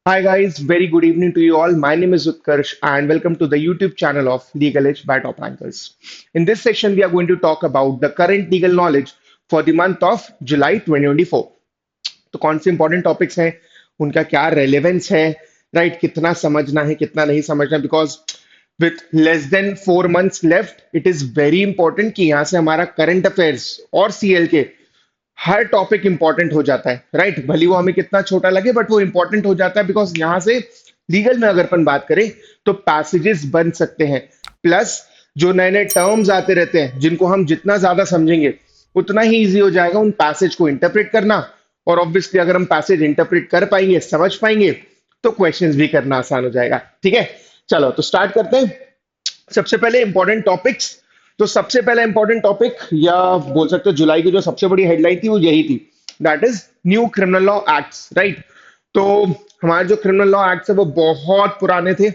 Hi guys, very good evening to you all. My name is Utkarsh and welcome to the YouTube channel of Legal Edge by Top Rankers. In this session, we are going to talk about the current legal knowledge for the month of July 2024. तो कौन से important topics हैं, उनका क्या relevance है, right? कितना समझना है, कितना नहीं समझना, because with less than 4 months left it is very important कि यहाँ से हमारा करंट अफेयर्स और सीएल के हर टॉपिक इंपॉर्टेंट हो जाता है, राइट? भले वो हमें कितना छोटा लगे बट वो इंपॉर्टेंट हो जाता है, बिकॉज यहाँ से लीगल में अगर अपन बात करें तो पैसेजेस बन सकते हैं। प्लस जो नए नए टर्म्स आते रहते हैं जिनको हम जितना ज्यादा समझेंगे उतना ही इजी हो जाएगा उन पैसेज को इंटरप्रेट करना। और ऑब्वियसली अगर हम पैसेज इंटरप्रेट कर पाएंगे, समझ पाएंगे, तो क्वेश्चंस भी करना आसान हो जाएगा। ठीक है, चलो तो स्टार्ट करते हैं। सबसे पहले इंपॉर्टेंट टॉपिक्स। तो सबसे पहला इंपॉर्टेंट टॉपिक, या बोल सकते हो जुलाई की जो सबसे बड़ी हेडलाइन थी वो यही थी, that is new criminal law acts, right? तो हमारे जो क्रिमिनल लॉ एक्ट्स है वो बहुत पुराने थे,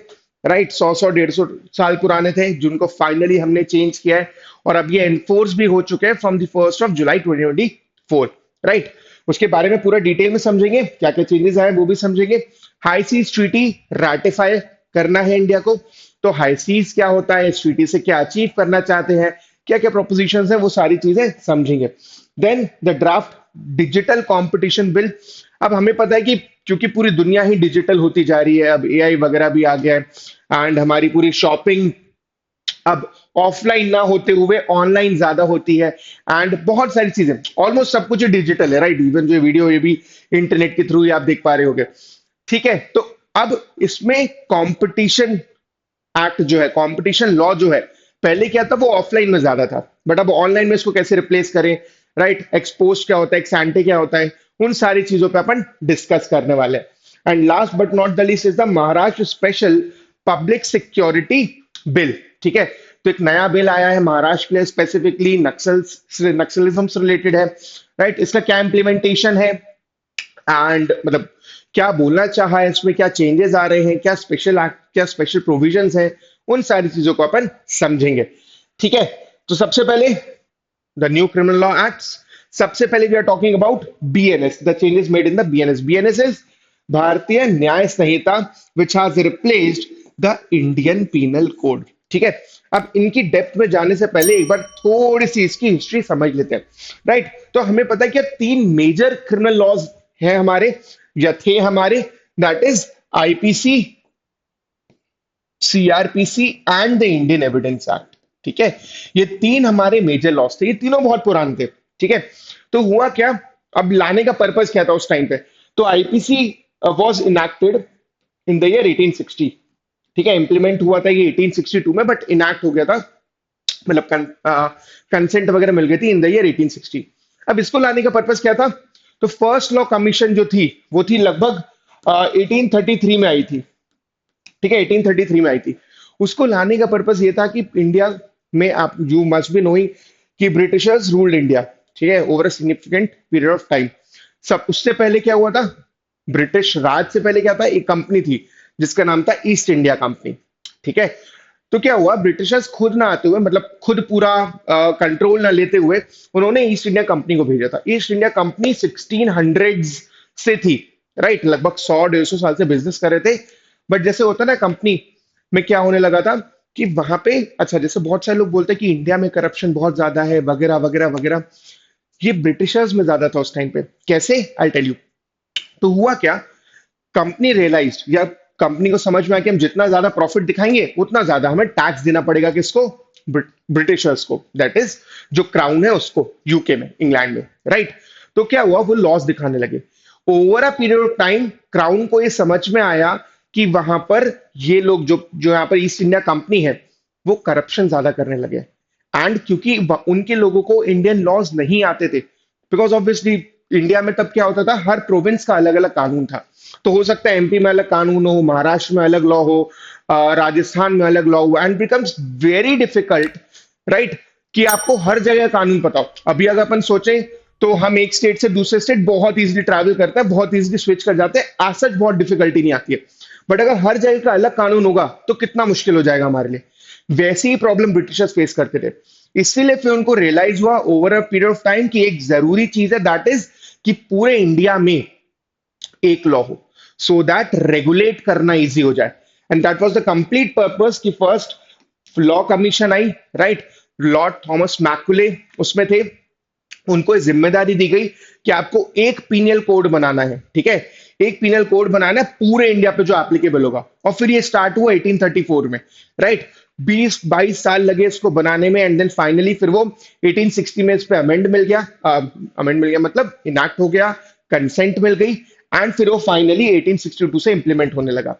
राइट? 100 150 साल पुराने थे, जिनको फाइनली हमने चेंज किया है और अब ये एनफोर्स भी हो चुके हैं फ्रॉम द 1 जुलाई 2024, राइट? उसके बारे में पूरा डिटेल में समझेंगे, क्या क्या चेंजेस आए वो भी समझेंगे। हाई सीज ट्रीटी राटिफाई करना है इंडिया को, तो हाई सीज क्या होता है, इस ट्रीटी से क्या अचीव करना चाहते हैं, क्या क्या प्रोपोजिशंस हैं, वो सारी चीजें समझेंगे। Then the draft digital competition bill. अब हमें पता है कि क्योंकि पूरी दुनिया ही डिजिटल होती जा रही है, अब एआई वगैरह भी आ गया है एंड हमारी पूरी शॉपिंग अब ऑफलाइन ना होते हुए ऑनलाइन ज्यादा होती है एंड बहुत सारी चीजें, ऑलमोस्ट सब कुछ डिजिटल है, राइट? इवन जो वीडियो ये भी इंटरनेट के थ्रू ही आप देख पा रहे होगे। ठीक है, तो अब इसमें कंपटीशन एक्ट जो है, कंपटीशन लॉ जो है, पहले क्या था, वो ऑफलाइन में ज्यादा था, बट अब ऑनलाइन में इसको कैसे रिप्लेस करें, राइट? एक्सपोज क्या होता है, एक्स-एंटे क्या होता है, उन सारी चीजों पे अपन डिस्कस करने वाले हैं। And last but not the least is the Maharashtra special public security bill. ठीक है, तो एक नया बिल आया है महाराष्ट्र के लिए, स्पेसिफिकली नक्सलिज्म से रिलेटेड है, राइट? इसका क्या इंप्लीमेंटेशन है एंड मतलब क्या बोलना चाहा है इसमें, क्या चेंजेस आ रहे हैं, क्या स्पेशल एक्ट, क्या स्पेशल प्रोविजंस हैं, उन सारी चीजों को अपन समझेंगे। ठीक है, तो सबसे पहले the new criminal law acts. सबसे पहले we are talking about BNS, the changes made in the BNS. BNS is Bharatiya Nyaya Sanhita, which has replaced the Indian penal code. ठीक है, अब इनकी डेप्थ में जाने से पहले एक बार थोड़ी सी इसकी हिस्ट्री समझ लेते हैं, राइट? तो हमें पता है कि तीन मेजर क्रिमिनल लॉज हैं हमारे, या थे हमारे, that is IPC, CrPC and the Indian evidence act. ठीक है, ये तीन हमारे मेजर लॉस थे, ये तीनों बहुत पुराने थे। ठीक है, तो हुआ क्या, अब लाने का पर्पस क्या था उस टाइम पे? तो IPC was enacted in the year 1860। ठीक है, इंप्लीमेंट हुआ था ये 1862 में, बट इनैक्ट हो गया था, मतलब कंसेंट वगैरह मिल गई थी इन द ईयर 1860। अब इसको लाने का पर्पस क्या था? तो फर्स्ट लॉ कमीशन जो थी वो थी लगभग 1833 में आई थी। ठीक है, 1833 में आई थी। उसको लाने का पर्पस ये था कि इंडिया में, आप यू मस्ट बी नोइंग कि ब्रिटिशर्स रूल्ड इंडिया, ठीक है, over a significant period of time. सब उससे पहले क्या हुआ था, ब्रिटिश राज से पहले क्या था, एक कंपनी थी जिसका नाम था ईस्ट इंडिया कंपनी। ठीक है, तो क्या हुआ, ब्रिटिशर्स खुद ना आते हुए, मतलब खुद पूरा कंट्रोल ना लेते हुए, उन्होंने ईस्ट इंडिया कंपनी को भेजा था। ईस्ट इंडिया कंपनी 1600s से थी, राइट? लगभग 100 150 साल से बिजनेस कर रहे थे। बट जैसे होता ना कंपनी में क्या होने लगा था कि वहां पे, अच्छा, जैसे बहुत सारे लोग बोलते हैं कि इंडिया में करप्शन बहुत ज्यादा है वगैरह वगैरह वगैरह, ये ब्रिटिशर्स में ज्यादा था उस टाइम पे। कैसे, आई टेल यू। तो हुआ क्या, कंपनी रियलाइज, या कंपनी को समझ में आया कि हम जितना ज्यादा प्रॉफिट दिखाएंगे उतना ज्यादा हमें टैक्स देना पड़ेगा, किसको? ब्रिटिशर्स को, दैट इज जो क्राउन है उसको, यूके में, इंग्लैंड में, राइट? तो क्या हुआ, वो लॉस दिखाने लगे। Over a period of time crown को ये समझ में आया कि वहां पर ये लोग जो जो यहाँ पर ईस्ट इंडिया कंपनी है, वो करप्शन ज्यादा करने लगे। एंड क्योंकि उनके लोगों को इंडियन लॉज नहीं आते थे, बिकॉज ऑब्वियसली इंडिया में तब क्या होता था, हर प्रोविंस का अलग अलग कानून था। तो हो सकता है एमपी में अलग कानून हो, महाराष्ट्र में अलग लॉ हो, राजस्थान में अलग लॉ हो, and becomes very difficult, right, कि आपको हर जगह कानून पता हो। अभी अगर अपन सोचें तो हम एक स्टेट से दूसरे स्टेट बहुत इजीली ट्रैवल करते हैं, बहुत इजीली स्विच कर जाते हैं, आज सच बहुत डिफिकल्टी नहीं आती है। बट अगर हर जगह का अलग कानून होगा तो कितना मुश्किल हो जाएगा हमारे लिए। वैसे ही प्रॉब्लम ब्रिटिशर्स फेस करते थे। इसीलिए फिर उनको रियलाइज हुआ over a period of time कि एक जरूरी चीज है, दैट इज कि पूरे इंडिया में एक लॉ हो। सो दैट रेगुलेट करना इजी हो जाए। And that was the complete purpose कि फर्स्ट लॉ कमीशन आई, राइट। लॉर्ड थॉमस मैकुले उसमें थे। उनको जिम्मेदारी दी गई कि आपको एक पीनल कोड बनाना है, ठीक है। एक पीनल कोड बनाना है पूरे इंडिया पे जो एप्लीकेबल होगा। और फिर ये स्टार्ट हुआ 1834 में, राइट। 20-22 साल लगे इसको बनाने में, एंड देन फाइनली फिर वो 1860 में इस पे अमेंड मिल गया। अमेंड मिल गया मतलब इनैक्ट हो गया, कंसेंट मिल गई, एंड फिर वो फाइनली 1862 से इंप्लीमेंट होने लगा,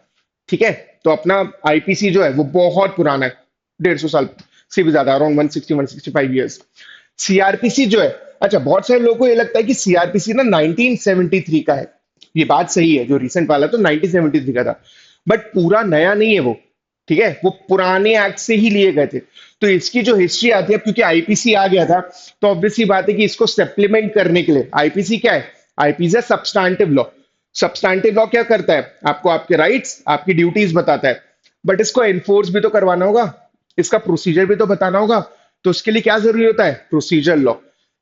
ठीक है। तो अपना आईपीसी जो है वो बहुत पुराना है, 150 साल से भी ज्यादा, अराउंड 160-165 ईयर्स। सीआरपीसी जो है, अच्छा बहुत सारे लोगों को ये लगता है कि सीआरपीसी ना 1973 का है। ये बात सही है, जो रिसेंट वाला तो 1973 का था, बट पूरा नया नहीं है वो, ठीक है। वो पुराने एक्ट से ही लिए गए थे। तो इसकी जो हिस्ट्री आती है, अब क्योंकि आईपीसी आ गया था, तो ऑब्वियस सी बात है कि इसको सप्लीमेंट करने के लिए आईपीसी क्या है, आईपीसी है सब्सटैंटिव लॉ। सब्सटैंटिव लॉ क्या करता है, आपको आपके राइट्स, आपकी ड्यूटीज बताता है, बट इसको एनफोर्स भी तो करवाना होगा, इसका प्रोसीजर भी तो बताना होगा। तो उसके लिए क्या जरूरी होता है, प्रोसीजर लॉ,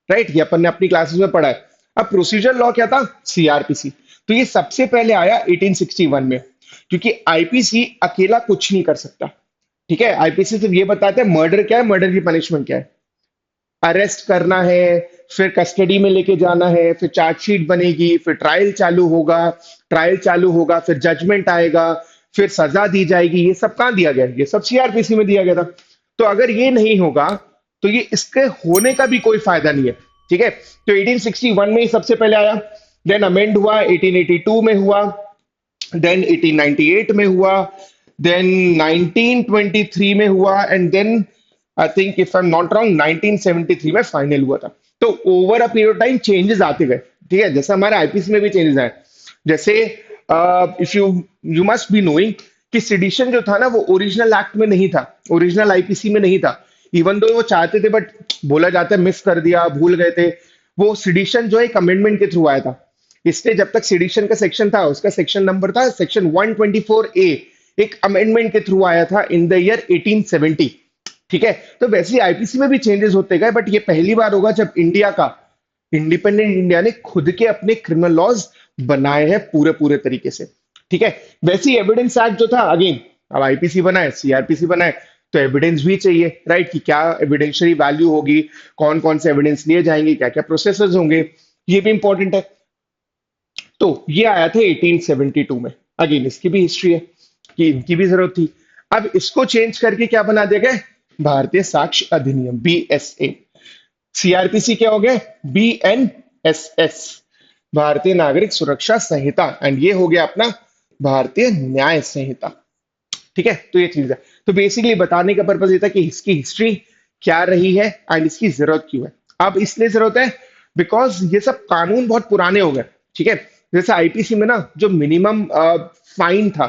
राइट। ये अपन ने अपनी क्लासेस में पढ़ा है। अब प्रोसीजर लॉ क्या था, सीआरपीसी। तो ये सबसे पहले आया 1861 में, क्योंकि आईपीसी अकेला कुछ नहीं कर सकता, ठीक है। आईपीसी सिर्फ ये बताता है मर्डर क्या है, मर्डर की पनिशमेंट क्या है, अरेस्ट करना है, फिर कस्टडी में लेके जाना है, फिर चार्जशीट बनेगी, फिर ट्रायल चालू होगा, फिर जजमेंट आएगा, फिर सजा दी जाएगी। ये सब कहाँ दिया गया है? ये सब सीआरपीसी में दिया गया था। तो अगर ये नहीं होगा तो ये इसके होने का भी कोई फायदा नहीं है, ठीक है। तो 1861 में ही सबसे पहले आया, देन अमेंड हुआ, 1882 में हुआ, देन 1898 में हुआ, देन 1923 में हुआ, and then I think if I am not wrong 1973 में फाइनल हुआ था। तो over a period time changes आते गए, ठीक है। जैसे हमारे आईपीसी में भी चेंजेस आए। जैसे if you must be knowing कि सिडिशन जो था ना वो ओरिजिनल एक्ट में नहीं था, ओरिजिनल आईपीसी में नहीं था। इवन दो वो चाहते थे, बट बोला जाता है मिस कर दिया, भूल गए थे। वो सिडिशन जो है एक अमेंडमेंट के थ्रू आया था। इसलिए जब तक सिडिशन का सेक्शन था, उसका सेक्शन नंबर था सेक्शन 124A, एक अमेंडमेंट के थ्रू आया था इन द ईयर 1870, ठीक है। तो वैसे आईपीसी में भी चेंजेस होते गए, बट ये पहली बार होगा जब इंडिया का इंडिपेंडेंट इंडिया ने खुद के अपने क्रिमिनल लॉज बनाए हैं पूरे पूरे तरीके से, ठीक है। वैसे ही एविडेंस एक्ट जो था, अगेन अब आईपीसी बनाए, सीआरपीसी बनाए, तो एविडेंस भी चाहिए, राइट। कि क्या एविडेंशियरी वैल्यू होगी, कौन कौन से एविडेंस लिए जाएंगे, क्या क्या प्रोसेसेस होंगे, ये भी इंपॉर्टेंट है। तो ये आया था 1872 में। अगेन इसकी भी हिस्ट्री है कि इनकी भी जरूरत थी। अब इसको चेंज करके क्या बना दिया गया, भारतीय साक्ष्य अधिनियम, बीएसए। सीआरपीसी क्या हो गया, बीएनएसएस, भारतीय नागरिक सुरक्षा संहिता, एंड ये हो गया अपना भारतीय न्याय संहिता, ठीक है। तो ये चीज है। तो बेसिकली बताने का पर्पज ये था कि इसकी हिस्ट्री क्या रही है एंड इसकी जरूरत क्यों है। अब इसलिए जरूरत है बिकॉज ये सब कानून बहुत पुराने हो गए, ठीक है। जैसे आईपीसी में ना जो मिनिमम फाइन था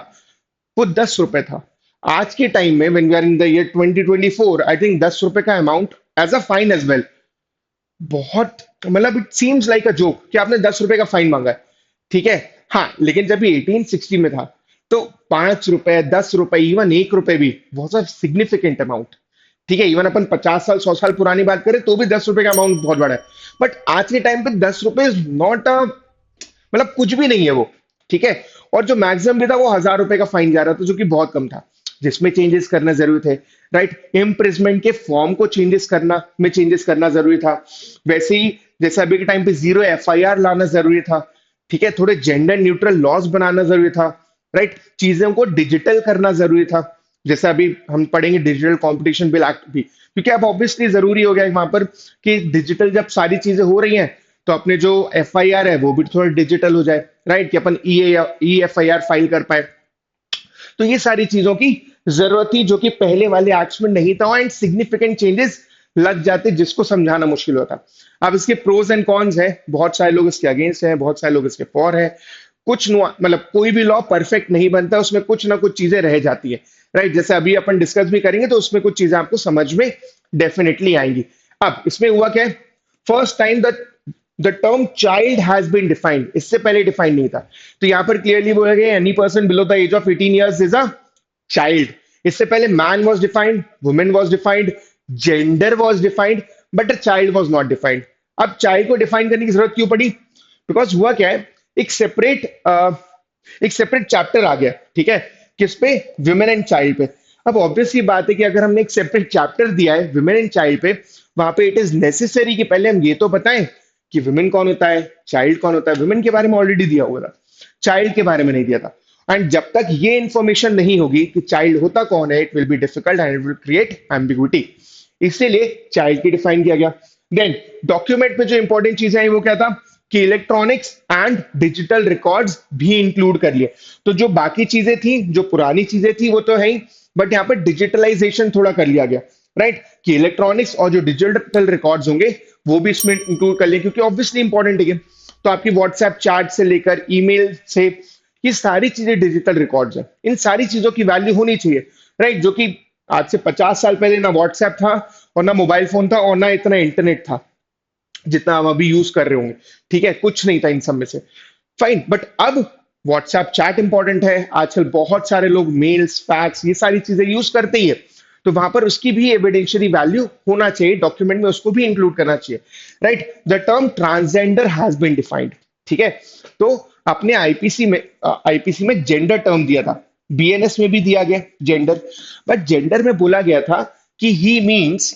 वो 10 रुपए था। आज के टाइम में when we are in the year 2024, I think 10 रुपए का amount as a fine as well, बहुत मतलब it seems like a joke कि आपने 10 रुपए का फाइन मांगा है, ठीक है। हाँ, लेकिन जब ये 1860 में था तो 5 रुपए, 10 रुपए, इवन 1 रुपए भी बहुत सिग्निफिकेंट अमाउंट, ठीक है। इवन अपन 50 साल 100 साल पुरानी बात करें तो भी 10 रुपए का अमाउंट बहुत बड़ा है। बट आज के टाइम पे 10 रुपए इज नॉट अ, मतलब कुछ भी नहीं है वो, ठीक है। और जो मैक्सिमम भी था वो 1000 रुपए का फाइन जा रहा था, जो कि बहुत कम था, जिसमें चेंजेस करना जरूरी थे, राइट। इम्प्रिजमेंट के फॉर्म को चेंजेस करना जरूरी था। वैसे ही जैसे अभी के टाइम पे जीरो एफआईआर लाना जरूरी था, ठीक है। थोड़े जेंडर न्यूट्रल लॉज बनाना जरूरी था, राइट। चीजों को डिजिटल करना जरूरी था। जैसे अभी हम पढ़ेंगे डिजिटल कॉम्पिटिशन बिल एक्ट भी, क्योंकि अब ऑब्वियसली जरूरी हो गया है वहां पर कि डिजिटल जब सारी चीजें हो रही हैं तो अपने जो एफआईआर है वो भी थोड़ा डिजिटल हो जाए, राइट। कि अपन ई एफआईआर फाइल कर पाए। तो ये सारी चीजों की जरूरत थी जो कि पहले वाले एक्ट्स में नहीं था, एंड सिग्निफिकेंट चेंजेस लग जाते जिसको समझाना मुश्किल होता। अब इसके प्रोज एंड कॉन्स है, बहुत सारे लोग इसके अगेंस्ट हैं, बहुत सारे लोग इसके फॉर है। कुछ मतलब कोई भी लॉ परफेक्ट नहीं बनता, उसमें कुछ ना कुछ चीजें रह जाती है, राइट। जैसे अभी अपन डिस्कस भी करेंगे तो उसमें कुछ चीजें आपको समझ में डेफिनेटली आएंगी। अब इसमें हुआ क्या है, first time the term child has been defined, इससे पहले डिफाइंड नहीं था। तो यहां पर क्लियरली बोला गया any person below the age of 18 years is a child. इससे पहले man was defined, women was defined, gender was defined, but a child was not defined. अब चाइल्ड को डिफाइन करने की जरूरत क्यों पड़ी, बिकॉज हुआ क्या है, एक सेपरेट एक सेपरेट चैप्टर आ गया, ठीक है, किस पे? विमेन एंड चाइल्ड पे। अब ऑब्वियसली बात है कि अगर हमने एक सेपरेट चैप्टर दिया है विमेन एंड चाइल्ड पे, वहां पे इट इज नेसेसरी कि पहले हम ये तो बताएं कि विमेन कौन होता है, चाइल्ड कौन होता है। विमेन के बारे में ऑलरेडी दिया हुआ था, चाइल्ड के बारे में नहीं दिया था। एंड जब तक ये इंफॉर्मेशन नहीं होगी कि चाइल्ड होता कौन है, it will be difficult and it will create ambiguity. इसीलिए चाइल्ड की डिफाइन किया गया। देन डॉक्यूमेंट में जो इंपॉर्टेंट चीजें आई वो क्या था कि इलेक्ट्रॉनिक्स एंड डिजिटल रिकॉर्ड्स भी इंक्लूड कर लिए। तो जो बाकी चीजें थी, जो पुरानी चीजें थी वो तो है ही, बट यहाँ पर डिजिटलाइजेशन थोड़ा कर लिया गया, राइट, कि इलेक्ट्रॉनिक्स और जो डिजिटल रिकॉर्ड्स होंगे वो भी इसमें इंक्लूड कर लिए, क्योंकि ऑब्वियसली इंपॉर्टेंट है। तो आपकी व्हाट्सएप चैट से लेकर ईमेल से, ये सारी चीजें डिजिटल रिकॉर्ड्स हैं, इन सारी चीजों की वैल्यू होनी चाहिए, राइट, जो कि आज से 50 साल पहले ना व्हाट्सएप था और ना मोबाइल फोन था और ना इतना इंटरनेट था जितना हम अभी यूज कर रहे होंगे, ठीक है, कुछ नहीं था इन सब में से। फाइन, बट अब व्हाट्सएप चैट इंपॉर्टेंट है, आजकल बहुत सारे लोग मेल्स फैक्स ये सारी चीजें यूज करते ही है, तो वहां पर उसकी भी एविडेंशियरी वैल्यू होना चाहिए, डॉक्यूमेंट में उसको भी इंक्लूड करना चाहिए, right. The term transgender has been defined, ठीक है। तो अपने आईपीसी में जेंडर टर्म दिया था, बीएनएस में भी दिया गया जेंडर, बट जेंडर में बोला गया था कि he means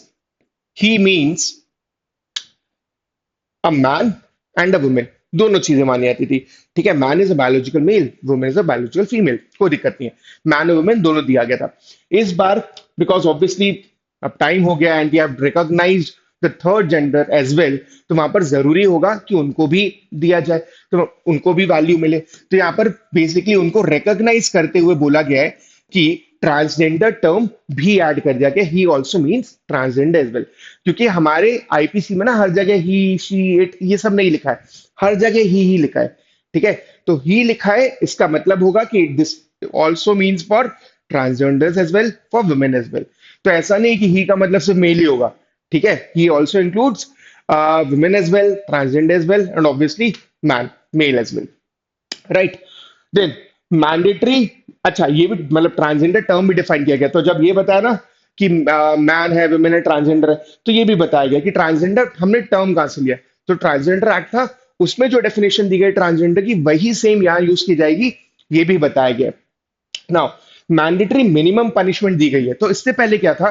a man and a woman, दोनों चीजें मानी जाती थी, ठीक है। Man is a biological male, woman is a biological female, कोई दिक्कत नहीं है, मैन और वुमेन दोनों दिया गया था। इस बार बिकॉज ऑब्वियसली अब टाइम हो गया and we have recognised the third gender as well, तो वहां पर जरूरी होगा कि उनको भी दिया जाए, तो उनको भी वैल्यू मिले। तो यहाँ पर बेसिकली उनको रिकॉग्नाइज करते हुए बोला गया है कि ट्रांसजेंडर टर्म भी ऐड कर दिया गया, he also means transgender as well, क्योंकि हमारे आईपीसी में ना हर जगह ही शी इट ये सब नहीं लिखा है, हर जगह ही लिखा है, ठीक है। तो ही लिखा है, इसका मतलब होगा कि this also means for transgenders as well, for women as well. तो ऐसा नहीं कि ही का मतलब सिर्फ मेल ही होगा, ठीक है, he also includes women as well, transgender as well and obviously man, male as well, right. Then mandatory, अच्छा ये भी मतलब ट्रांसजेंडर टर्म भी डिफाइन किया गया। तो जब ये बताया ना कि मैन है, वुमेन है, ट्रांसजेंडर है, तो ये भी बताया गया कि ट्रांसजेंडर हमने टर्म कहां से लिया। तो ट्रांसजेंडर एक्ट था, उसमें जो डेफिनेशन दी गई ट्रांसजेंडर की वही सेम यहाँ यूज की जाएगी, ये भी बताया गया। नाउ मैंडेटरी मिनिमम पनिशमेंट दी गई है। तो इससे पहले क्या था,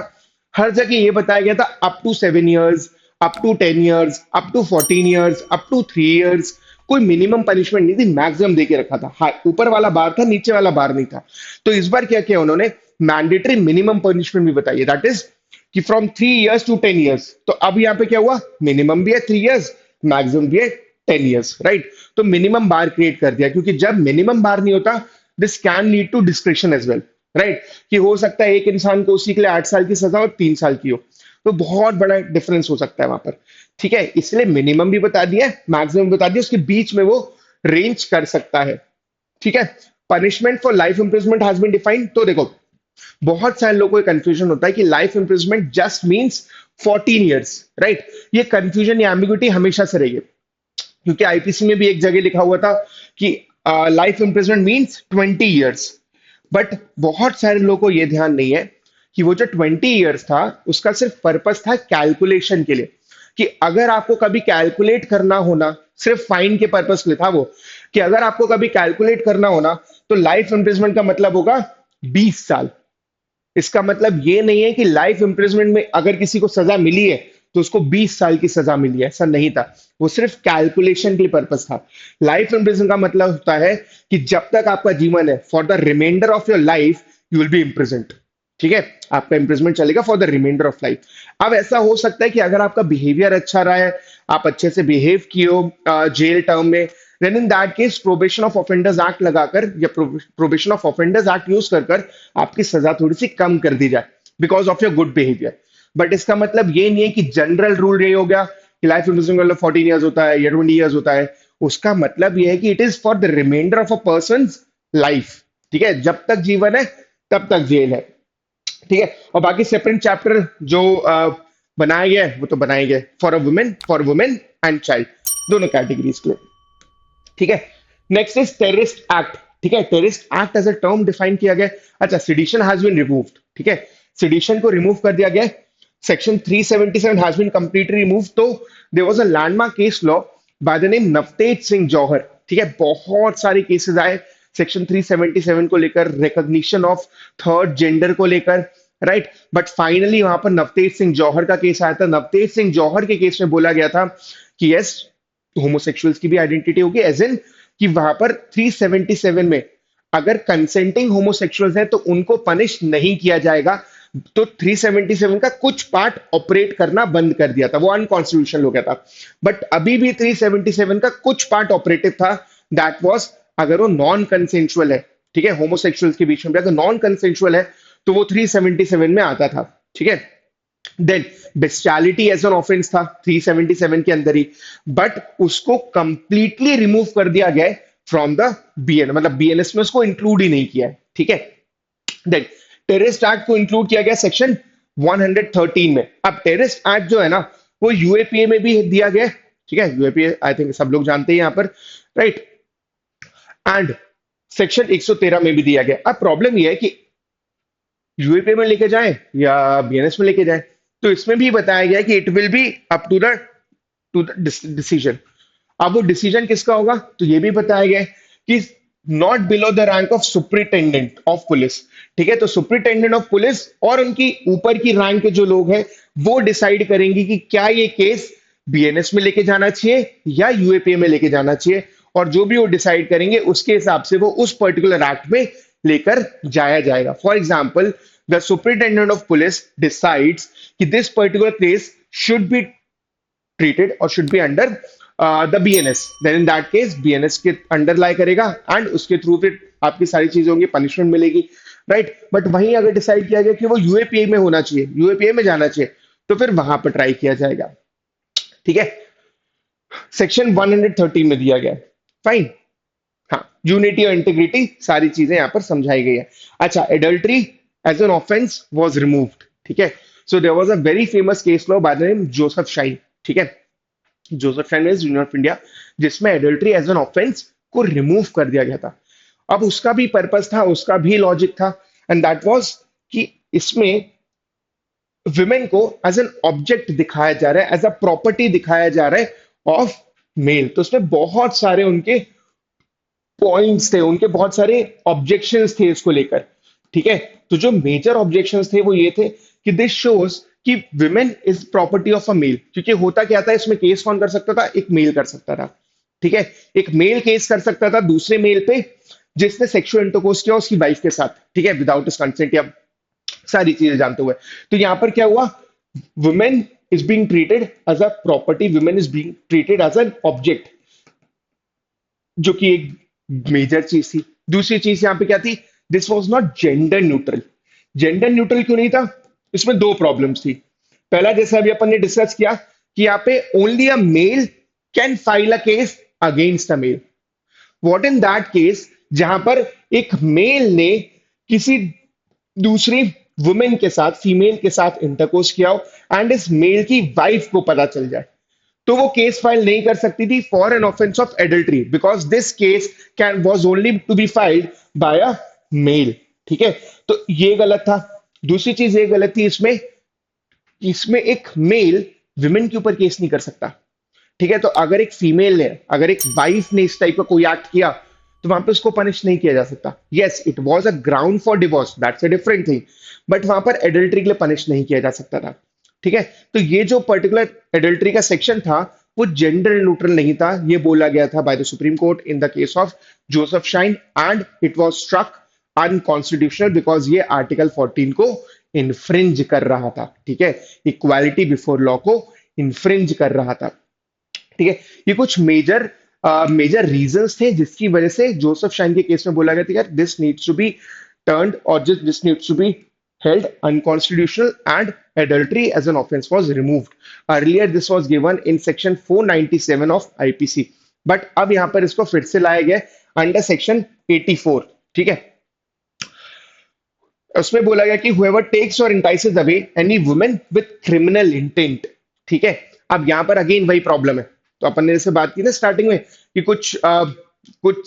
हर जगह ये बताया गया था up to 7 years, up to 10 years, up to 14 years, up to 3 years, कोई मिनिमम पनिशमेंट नहीं थी, मैक्सिमम देके रखा था। हाँ, ऊपर वाला बार था, नीचे वाला बार नहीं था। तो इस बार क्या किया उन्होंने, मैंडेटरी मिनिमम पनिशमेंट भी बताई है, दैट इज कि फ्रॉम 3 इयर्स टू 10 इयर्स। तो अब यहाँ पे क्या हुआ, मिनिमम भी है 3 इयर्स, मैक्सिमम भी है 10 इयर्स, राइट। तो मिनिमम बार क्रिएट कर दिया, क्योंकि जब मिनिमम बार नहीं होता, this can lead to description as well, right, कि हो सकता है एक इंसान को उसी के लिए 8 साल की सजा और 3 साल की हो, तो बहुत बड़ा डिफरेंस हो सकता है वहां पर, ठीक है। इसलिए मिनिमम भी बता दिया, मैक्सिमम बता दिया, उसके बीच में वो रेंज कर सकता है, ठीक है। Punishment for life imprisonment has been defined. तो देखो बहुत सारे लोगों को कंफ्यूजन होता है कि life imprisonment just means 14 years, right. ये कंफ्यूजन या एम्बिग्युइटी हमेशा से रही है, क्योंकि आईपीसी में भी एक जगह लिखा हुआ था कि life imprisonment means 20 years, but बहुत सारे लोगों को यह ध्यान नहीं है कि वो जो 20 इयर्स था उसका सिर्फ पर्पस था कैलकुलेशन के लिए, कि अगर आपको कभी कैलकुलेट करना होना, सिर्फ फाइन के पर्पस के लिए था वो, कि अगर आपको कभी कैलकुलेट करना होना तो लाइफ इंप्रिजमेंट का मतलब होगा 20 साल। इसका मतलब ये नहीं है कि लाइफ इंप्रिजमेंट में अगर किसी को सजा मिली है तो उसको 20 साल की सजा मिली है, ऐसा नहीं था। वो सिर्फ कैलकुलेशन के लिए पर्पस था। लाइफ इंप्रिजन का मतलब होता है कि जब तक आपका जीवन है, for the reminder of your life you will be imprisoned, ठीक है, आपका इम्प्रिजमेंट चलेगा for the reminder of life. अब ऐसा हो सकता है कि अगर आपका बिहेवियर अच्छा रहा है, आप अच्छे से बिहेव किए हो जेल टर्म में, then in that case probation of offenders act लगाकर या probation of offenders act use कर कर आपकी सजा थोड़ी सी कम कर दी जाए because of your good behaviour. But इसका मतलब ये नहीं है कि जनरल रूल ये हो गया कि लाइफ इम्प्रिजनमेंट मतलब 14 इयर्स होता है या 20 इयर्स होता है। उसका मतलब ये है कि it is for the reminder of a person life, ठीक है, जब तक जीवन है तब तक जेल है, ठीक है। और बाकी सेपरेट चैप्टर जो बनाया गया है वो तो बनाए गए फॉर वुमेन एंड चाइल्ड, दोनों कैटेगरीज के लिए, ठीक है। नेक्स्ट इज टेररिस्ट एक्ट, ठीक है। Terrorist act as a term define किया गया। अच्छा, सिडिशन हैज बीन रिमूव्ड, ठीक है, सिडिशन को रिमूव कर दिया गया। Section 377 has been completely remove. तो there was a landmark case law by the name Navtej Singh Johar, ठीक है, बहुत सारे केसेस आए सेक्शन 377 को लेकर, रिकॉग्निशन ऑफ थर्ड जेंडर को लेकर, राइट। बट फाइनली वहां पर नवतेज सिंह जौहर का केस आया था। नवतेज सिंह जौहर के केस में बोला गया था कि यस, होमोसेक्सुअल्स की भी आइडेंटिटी होगी, एज इन कि वहां पर 377 में अगर कंसेंटिंग होमोसेक्सुअल्स हैं तो उनको पनिश नहीं किया जाएगा। तो 377 का कुछ पार्ट ऑपरेट करना बंद कर दिया था, वो अनकॉन्स्टिट्यूशनल हो गया था। बट अभी भी 377 का कुछ पार्ट ऑपरेटिव था। दैट वाज अगर वो नॉन कंसेंशुअल है, ठीक है, होमोसेक्सुअल्स के बीच में भी अगर नॉन कंसेंशुअल है तो वो 377 में आता था, ठीक है। Then bestiality as an offence था 377 के अंदर ही, बट उसको कंप्लीटली रिमूव कर दिया गया फ्रॉम द बीएन, मतलब बीएनएस में उसको इंक्लूड ही नहीं किया है, ठीक है। देन टेररिस्ट एक्ट को इंक्लूड किया गया सेक्शन 113 में। अब टेररिस्ट एक्ट जो है ना वो यूएपीए में भी दिया गया है, ठीक है। यूएपीए आई थिंक सब लोग जानते हैं यहाँ पर, राइट। एंड सेक्शन 113 में भी दिया गया। अब प्रॉब्लम यह है कि यूएपीए में लेके जाएं या बीएनएस में लेके जाएं, तो इसमें भी बताया गया है कि it will be up to the decision. अब वो डिसीजन किसका होगा, तो ये भी बताया गया है कि not below the rank of superintendent of police, ठीक है। तो सुप्रिटेंडेंट ऑफ पुलिस और उनकी ऊपर की रैंक के जो लोग हैं वो डिसाइड करेंगे कि क्या ये केस बीएनएस में लेके जाना चाहिए या यूएपीए में लेके जाना चाहिए, और जो भी वो डिसाइड करेंगे उसके हिसाब से वो उस पर्टिकुलर एक्ट में लेकर जाया जाएगा। For example, the superintendent of police decides कि this particular case should be treated or should be under the BNS, then in that case BNS के अंडर लाई करेगा एंड उसके थ्रू फिर आपकी सारी चीजें होंगी, पनिशमेंट मिलेगी, राइट। बट वहीं अगर डिसाइड किया गया कि वो यूएपीए में होना चाहिए, यूएपीए में जाना चाहिए, तो फिर वहां पर ट्राई किया जाएगा, ठीक है। सेक्शन 113 में दिया गया, फाइन। हाँ, यूनिटी और इंटीग्रिटी सारी चीजें यहाँ पर समझाई गई है। अच्छा, adultery as an offence was removed, ठीक है। So there was a very famous case law by the name Joseph Shine, ठीक है। Joseph Shine is Union of India, जिसमें एडल्ट्री एज एन ऑफेंस को रिमूव कर दिया गया था। अब उसका भी पर्पस था, उसका भी लॉजिक था, एंड दैट वाज कि इसमें विमेन को एज एन ऑब्जेक्ट दिखाया जा रहा है, एज अ प्रॉपर्टी दिखाया जा रहा है ऑफ मेल। तो उसमें बहुत सारे उनके पॉइंट्स थे, उनके बहुत सारे ऑब्जेक्शंस थे इसको लेकर, ठीक है। तो जो मेजर ऑब्जेक्शंस थे वो ये थे कि दिस शोज कि women is property of a male, क्योंकि होता क्या था इसमें, केस कौन कर सकता था, एक मेल कर सकता था, ठीक है। एक मेल केस कर सकता था दूसरे मेल पे जिसने सेक्सुअल इंटरकोर्स किया उसकी वाइफ के साथ, ठीक है, विदाउट हिज कंसेंट या सारी चीजें जानते हुए। तो यहां पर क्या हुआ, women is being treated as a property, women is being treated as an object, जो कि एक मेजर चीज थी। दूसरी चीज यहां पे क्या थी, this was not gender neutral. Gender neutral क्यों नहीं था, इसमें दो प्रॉब्लम्स थी। पहला, जैसा अभी अपन ने डिस्कस किया कि यहाँ पे only a male can file a case against a male. What in that case, जहां पर एक मेल ने किसी दूसरी वुमेन के साथ, फीमेल के साथ इंटरकोर्स किया हो एंड इस मेल की वाइफ को पता चल जाए, तो वो केस फाइल नहीं कर सकती थी for an offence of adultery, because this case can was only to be filed by a male, ठीक है। तो ये गलत था। दूसरी चीज ये गलत थी इसमें, इसमें एक मेल विमेन के ऊपर केस नहीं कर सकता, ठीक है। तो अगर एक फीमेल ने, अगर एक वाइफ ने इस टाइप का कोई एक्ट किया तो वहां पे उसको पनिश नहीं किया जा सकता। Yes, it was a ground for divorce, that's a different thing, but वहां पर एडल्ट्री के लिए पनिश नहीं किया जा सकता था, ठीक है। तो ये जो पर्टिकुलर एडल्ट्री का सेक्शन था वो जेंडर न्यूट्रल नहीं था, ये बोला गया था by the Supreme Court in the case of Joseph Shine, and it was struck unconstitutional because ये आर्टिकल 14 को इन्फ्रिंज कर रहा था, ठीक है। इक्वालिटी बिफोर लॉ को इन्फ्रिंज कर रहा था, ठीक है। ये कुछ मेजर रीजंस थे जिसकी वजह से जोसेफ शाइन के केस में बोला गया था यार this needs to be turned और this needs to be held unconstitutional and adultery as an offense was removed. Earlier this was given in section 497 of IPC, but अब यहां पर इसको फिर से लाया गया अंडर सेक्शन 84, ठीक है। उसमें बोला गया कि whoever takes or entices away any woman with criminal intent, ठीक है। अब यहां पर अगेन वही प्रॉब्लम है, तो अपन ने जैसे बात की ना स्टार्टिंग में कि कुछ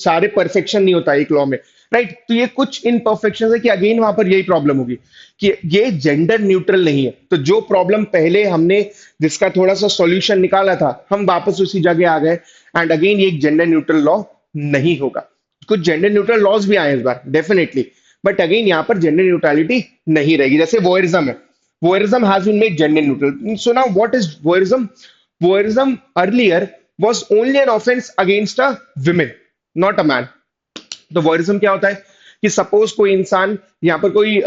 सारे परफेक्शन नहीं होता एक लॉ में, राइट। तो ये कुछ इनपरफेक्शन है कि अगेन वहां पर यही प्रॉब्लम होगी कि ये जेंडर न्यूट्रल नहीं है। तो जो प्रॉब्लम पहले हमने जिसका थोड़ा सा सॉल्यूशन निकाला था, हम वापस उसी जगह आ गए, एंड अगेन ये एक जेंडर न्यूट्रल लॉ नहीं होगा, कुछ जेंडर न्यूट्रल लॉज भी आए इस बार डेफिनेटली, बट अगेन यहाँ पर जेंडर न्यूट्रलिटी नहीं रहेगी। जैसे वोयरिज्म है, voyeurism has been made gender neutral. So now what is voyeurism? Voyeurism earlier was only an offence against a women, not a man. तो वॉयरिज्म क्या होता है कि सपोज कोई इंसान यहाँ पर कोई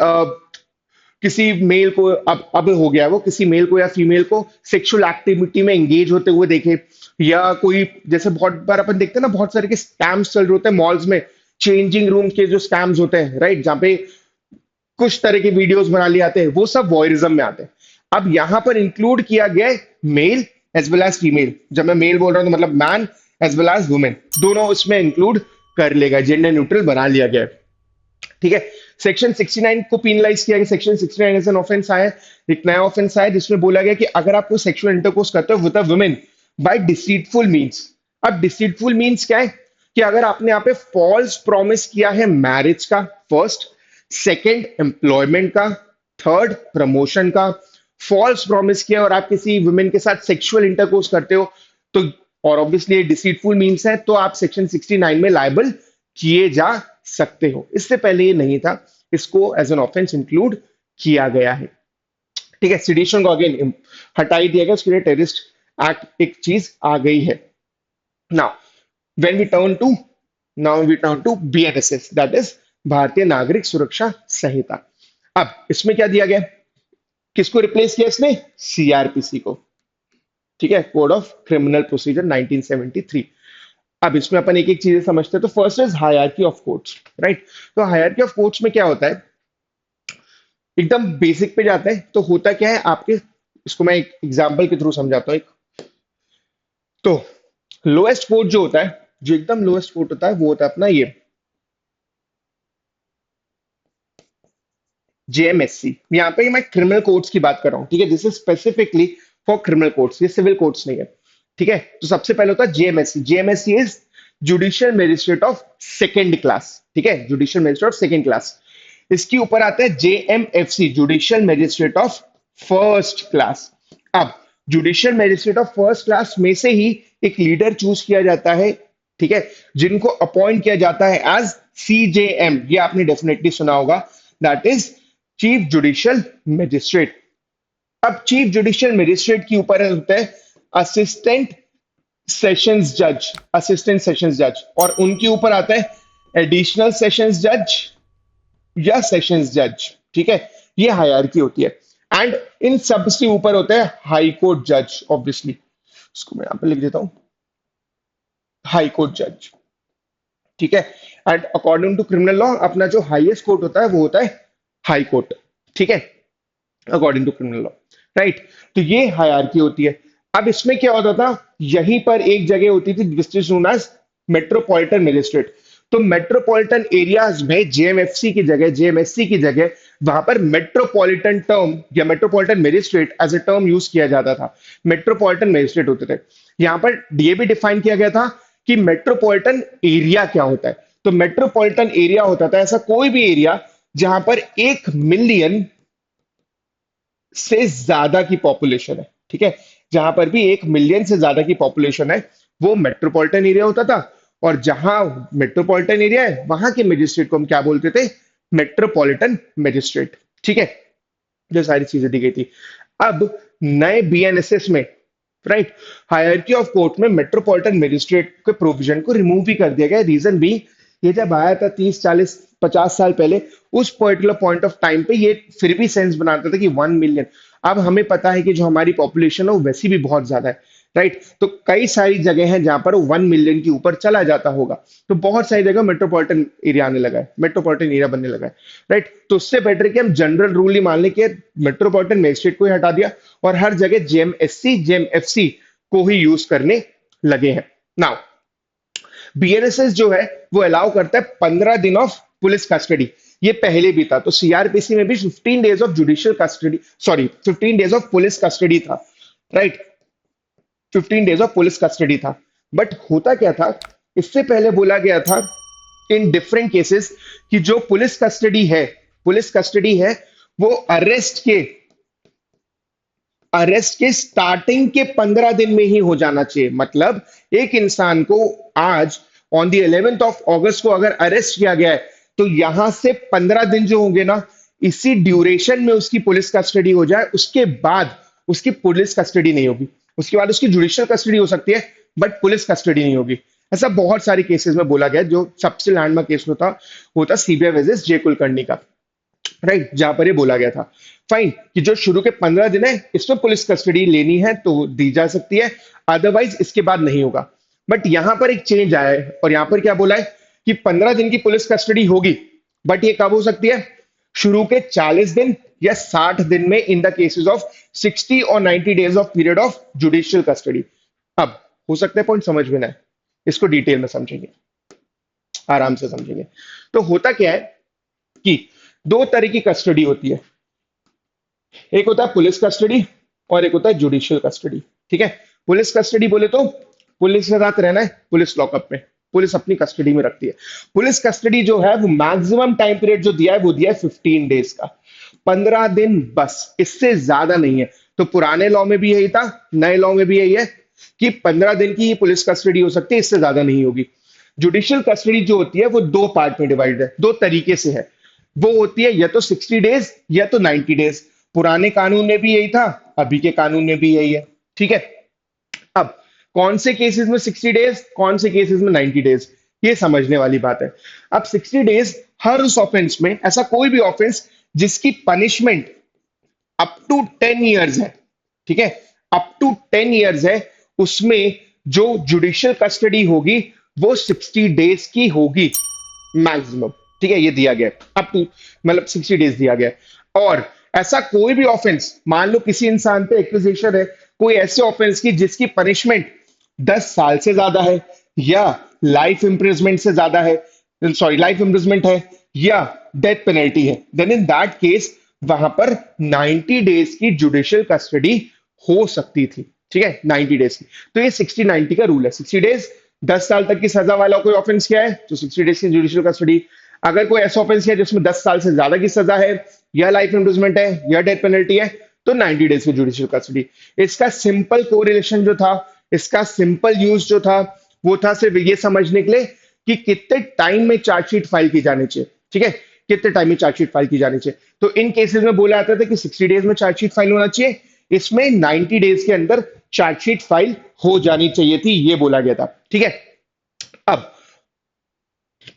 किसी मेल को, अब हो गया वो, किसी मेल को या फीमेल को सेक्सुअल एक्टिविटी में एंगेज होते हुए देखे, या कोई जैसे बहुत बार अपन देखते हैं ना, बहुत सारे के स्कैम्स चल रहे होते हैं मॉल्स में, चेंजिंग रूम के जो स्कैम्स होते हैं, राइट, जहाँ पे कुछ तरह के वीडियोस बना लिए आते हैं, वो सब वॉयरिज्म में आते हैं। अब यहां पर इंक्लूड किया गया है male as well as female. जब मैं मेल बोल रहा हूं तो मतलब man as well as women, दोनों उसमें इंक्लूड कर लेगा, जेंडर न्यूट्रल बना लिया गया है। ठीक है। सेक्शन 69 को पिनलाइज किया गया। सेक्शन 69 एज एन ऑफेंस आया है, एक नया ऑफेंस आया जिसमें बोला गया कि अगर आप कोई सेक्सुअल इंटरकोर्स करते हो with a women bye deceitful means. अब डिसीटफुल मीन्स क्या है कि अगर आपने यहाँ पे फॉल्स प्रॉमिस किया है मैरिज का, फर्स्ट, सेकंड एम्प्लॉयमेंट का, थर्ड प्रमोशन का, फॉल्स प्रॉमिस किया और आप किसी वुमेन के साथ सेक्सुअल इंटरकोर्स करते हो, तो और ऑब्वियसली ये डिसीटफुल मीन्स है, तो आप सेक्शन 69 में लायबल किए जा सकते हो। इससे पहले ये नहीं था, इसको एज एन ऑफेंस इंक्लूड किया गया है। ठीक है। सिडिशन को अगेन हटा ही दिया गया, उसके लिए टेररिस्ट एक्ट एक चीज आ गई है। Now when we turn to now we turn to BNSS, that is Bharatiya Nagarik सुरक्षा संहिता। अब इसमें क्या दिया गया, किसको रिप्लेस किया इसने? सीआरपीसी को। ठीक है, कोड ऑफ क्रिमिनल प्रोसीजर 1973। अब इसमें अपन एक एक चीजें समझते हैं। तो first is hierarchy of courts, right. तो हायरार्की ऑफ कोर्ट्स में क्या होता है, एकदम बेसिक पे जाते हैं। तो होता क्या है आपके, इसको मैं एक एग्जांपल के थ्रू समझाता हूँ। तो लोएस्ट कोर्ट जो होता है, जो एकदम लोएस्ट कोर्ट होता है, वो होता है अपना ये जेएमएससी। यहाँ पे मैं क्रिमिनल कोर्ट्स की बात कर रहा हूँ, ठीक है, this is specifically for criminal courts, ये सिविल कोर्ट्स नहीं है। ठीक है। तो सबसे पहले होता है JMSC. JMSC is judicial magistrate of second class. ठीक है, judicial magistrate of second class. इसके ऊपर आता है JMFC, judicial magistrate of first class. अब judicial magistrate of first class में से ही एक लीडर चूज किया जाता है, ठीक है, जिनको अपॉइंट किया जाता है एज सीजेएम। ये आपने डेफिनेटली सुना होगा, that is chief judicial magistrate. अब चीफ जुडिशियल मजिस्ट्रेट के ऊपर होता है असिस्टेंट सेशंस जज, असिस्टेंट सेशंस जज, और उनके ऊपर आता है एडिशनल सेशंस जज या सेशंस जज। ठीक है, ये हायरार्की होती है। एंड इन सबसे ऊपर होता है हाई कोर्ट जज, ऑब्वियसली, इसको मैं यहां पे लिख देता हूं, हाई कोर्ट जज। ठीक है। And according to criminal law अपना जो हाईएस्ट कोर्ट होता है वो होता है हाई कोर्ट। ठीक है, according to criminal law, right. तो ये हायरार्की होती है। अब इसमें क्या होता था, यहीं पर एक जगह होती थी which is known as metropolitan magistrate. तो मेट्रोपॉलिटन एरियाज में जेएमएफसी की जगह, जेएमएससी की जगह, वहां पर मेट्रोपॉलिटन टर्म या metropolitan magistrate as a term use किया जाता था। मेट्रोपॉलिटन मजिस्ट्रेट होते थे। यहां पर ये भी डिफाइन किया गया था कि मेट्रोपॉलिटन एरिया क्या होता है। तो मेट्रोपॉलिटन एरिया होता था ऐसा कोई भी एरिया जहां पर 1 मिलियन से ज्यादा की पॉपुलेशन है। ठीक है, जहां पर भी 1 मिलियन से ज्यादा की पॉपुलेशन है वो मेट्रोपॉलिटन एरिया होता था। और जहां मेट्रोपॉलिटन एरिया है वहां के मजिस्ट्रेट को हम क्या बोलते थे? Metropolitan magistrate. ठीक है, जो सारी चीजें दी गई थी। अब नए बीएनएसएस में, राइट, हायरार्की ऑफ कोर्ट में मेट्रोपॉलिटन मजिस्ट्रेट के प्रोविजन को रिमूव भी कर दिया गया। रीजन भी, ये जब आया था 30 40 50 साल पहले, उस पर्टिकुलर पॉइंट ऑफ टाइम पे ये फिर भी सेंस बनाता था कि 1 मिलियन। अब हमें पता है कि जो हमारी पॉपुलेशन है वो वैसी भी बहुत ज्यादा है, राइट। तो कई सारी जगह हैं जहां पर 1 मिलियन के ऊपर चला जाता होगा। तो बहुत सारी जगह मेट्रोपॉलिटन एरिया आने लगा है, मेट्रोपॉलिटन एरिया बनने लगा है, राइट। तो उससे बेटर कि हम जनरल रूल ही मान लें कि मेट्रोपॉलिटन मजिस्ट्रेट को ही हटा दिया और हर जगह जेएमएससी जेएमएफसी को ही यूज करने लगे हैं। नाउ बीएनएसएस जो है वो अलाउ करता है 15 दिन ऑफ पुलिस कस्टडी। ये पहले भी था। तो सीआरपीसी में भी 15 days of judicial custody, sorry 15 days of police custody था, right. 15 days of police custody था। बट होता क्या था, इससे पहले बोला गया था इन डिफरेंट केसेस कि जो पुलिस कस्टडी है वो अरेस्ट के स्टार्टिंग के 15 दिन में ही हो जाना चाहिए। मतलब एक इंसान को आज ऑन द 11 ऑगस्ट को अगर अरेस्ट किया गया है, तो यहां से 15 दिन जो होंगे ना, इसी ड्यूरेशन में उसकी पुलिस कस्टडी हो जाए, उसके बाद उसकी पुलिस कस्टडी नहीं होगी। उसके बाद उसकी जुडिशियल कस्टडी हो सकती है, बट पुलिस कस्टडी नहीं होगी। ऐसा बहुत सारे केसेस में बोला गया है। जो सबसे लैंडमार्क केस में था वो था सीबीआई वर्सेस जे कुलकर्णी का, राइट, जहां पर ये बोला गया था फाइन कि जो शुरू के 15 दिन है इसमें पुलिस कस्टडी लेनी है तो दी जा सकती है, अदरवाइज इसके बाद नहीं होगा। बट यहां पर एक चेंज आया है, और यहां पर क्या बोला है कि 15 दिन की पुलिस कस्टडी होगी, बट ये कब हो सकती है? शुरू के 40 दिन या 60 दिन में, इन द केसेस ऑफ 60 और 90 days of period of judicial custody. अब हो सकता है पॉइंट समझ में ना आए, इसको डिटेल में समझेंगे, आराम से समझेंगे। तो होता क्या है कि दो तरह की कस्टडी होती है, एक होता है पुलिस कस्टडी और एक होता है जुडिशियल कस्टडी। ठीक है, पुलिस कस्टडी बोले तो पुलिस के साथ रहना है, पुलिस लॉकअप में, पुलिस अपनी कस्टडी में रखती है। पुलिस कस्टडी जो है वो मैक्सिमम टाइम पीरियड जो दिया है वो दिया है 15 डेज का, 15 दिन बस, इससे ज्यादा नहीं है। तो पुराने लॉ में भी यही था, नए लॉ में भी यही है कि 15 दिन की ही पुलिस कस्टडी हो सकती है, इससे ज्यादा नहीं होगी। जुडिशियल कस्टडी जो होती है वो दो पार्ट में डिवाइड है, दो तरीके से है। वो होती है या तो 60 डेज या तो 90 डेज। पुराने कानून में भी यही था, अभी के कानून में भी यही है। ठीक है, अब कौन से केसेस में 60 डेज, कौन से केसेस में 90 डेज, ये समझने वाली बात है। अब 60 डेज हर उस ऑफेंस में, ऐसा कोई भी ऑफेंस जिसकी पनिशमेंट अप टू 10 ईयर्स है, ठीक है, अप टू 10 ईयर्स है, उसमें जो जुडिशियल कस्टडी होगी वो 60 डेज की होगी मैक्सिमम। ठीक है, ये दिया गया है अप टू, मतलब 60 डेज दिया गया है। और ऐसा कोई भी ऑफेंस, मान लो किसी इंसान पे एक्यूजेशन है कोई ऐसे ऑफेंस की जिसकी पनिशमेंट 10 साल से ज्यादा है, या लाइफ इंप्रिजमेंट से ज्यादा है, सॉरी लाइफ इंप्रिजमेंट है, या डेथ पेनल्टी है, देन इन दैट केस वहां पर 90 डेज की जुडिशियल कस्टडी हो सकती थी। ठीक है, 90 डेज की। तो ये 60-90 का रूल है। 60 डेज, 10 साल तक की सजा वाला कोई ऑफेंस किया है तो 60 डेज की जुडिशियल कस्टडी। अगर कोई ऐसा ऑफेंस किया जिसमें 10 साल से ज्यादा की सजा है, या लाइफ इंप्रिजमेंट है, या डेथ पेनल्टी है, तो 90 डेज की जुडिशियल कस्टडी। इसका सिंपल कोरिलेशन जो था, इसका सिंपल यूज जो था, वो था सिर्फ ये समझने के लिए कि कितने टाइम में चार्जशीट फाइल की जानी चाहिए। ठीक है, कितने टाइम में चार्जशीट फाइल की जानी चाहिए। तो इन केसेस में बोला जाता था कि 60 डेज में चार्जशीट फाइल होना चाहिए, इसमें 90 डेज के अंदर चार्जशीट फाइल हो जानी चाहिए थी, ये बोला गया था। ठीक है, अब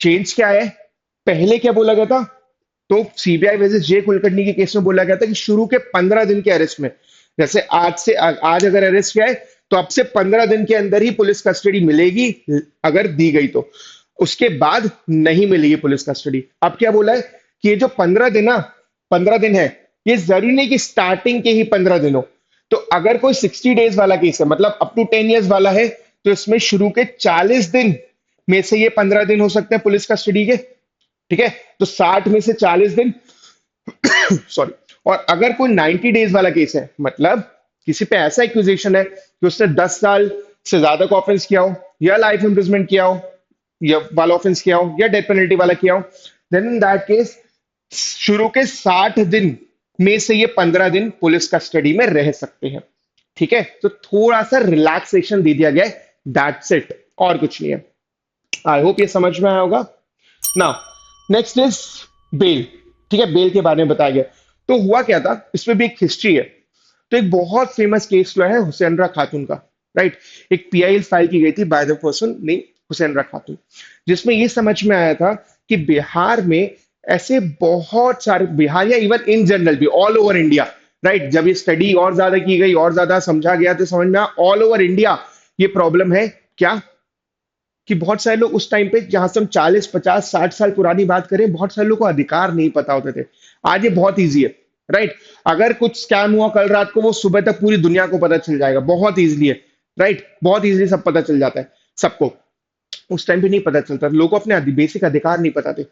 चेंज क्या है, पहले क्या बोला गया था? तो सीबीआई वर्सेस जे कुलकर्णी के केस में बोला गया था कि शुरू के 15 दिन के अरेस्ट में, जैसे आज अगर अरेस्ट किया है तो अब से 15 दिन के अंदर ही पुलिस कस्टडी मिलेगी, अगर दी गई तो, उसके बाद नहीं मिलेगी पुलिस कस्टडी। अब क्या बोला है कि ये जो 15 दिन ना, 15 दिन है, ये जरूरी नहीं कि स्टार्टिंग के ही 15 दिन हो। तो अगर कोई 60 डेज वाला केस है, मतलब अप टू 10 ईयर्स वाला है, तो इसमें शुरू के 40 दिन में से ये 15 दिन हो सकते हैं पुलिस कस्टडी के। ठीक है, तो 60 में से 40 दिन, सॉरी। और अगर कोई 90 डेज वाला केस है, मतलब किसी पे ऐसा एक्यूजेशन है कि उसने 10 साल से ज्यादा का ऑफेंस किया हो, या लाइफ इंप्रिजमेंट किया हो, या वाला ऑफेंस किया हो, या डेथ पेनल्टी वाला किया हो, देन इन दैट केस शुरू के 60 दिन में से ये 15 दिन पुलिस कस्टडी में रह सकते हैं। ठीक है, तो थोड़ा सा रिलैक्सेशन दे दिया गया है, दैट्स इट, और कुछ नहीं है। आई होप ये समझ में आया होगा। Now next is bail. ठीक है, बेल के बारे में बताया गया। तो हुआ क्या था, इसमें भी एक हिस्ट्री है। तो एक बहुत फेमस केस जो है हुसैनरा खातून का, राइट, एक पीआईएल फाइल की गई थी बाय द पर्सन नेम हुसैनरा खातून, जिसमें ये समझ में आया था कि बिहार में ऐसे बहुत सारे, बिहार या इवन इन जनरल भी ऑल ओवर इंडिया, राइट, जब ये स्टडी और ज्यादा की गई और ज्यादा समझा गया तो समझ में ऑल ओवर इंडिया ये प्रॉब्लम है क्या, कि बहुत सारे लोग उस टाइम पे, जहां से हम 40, 50, 60 साल पुरानी बात करें, बहुत सारे लोगों को अधिकार नहीं पता होते थे। आज ये बहुत ईजी है, राइट। अगर कुछ स्कैम हुआ कल रात को, वो सुबह तक पूरी दुनिया को पता चल जाएगा, बहुत ईजिली है, राइट, बहुत ईजिली सब पता चल जाता है सबको। उस टाइम पे नहीं पता चलता, लोगों को अपने बेसिक अधिकार नहीं पता थे।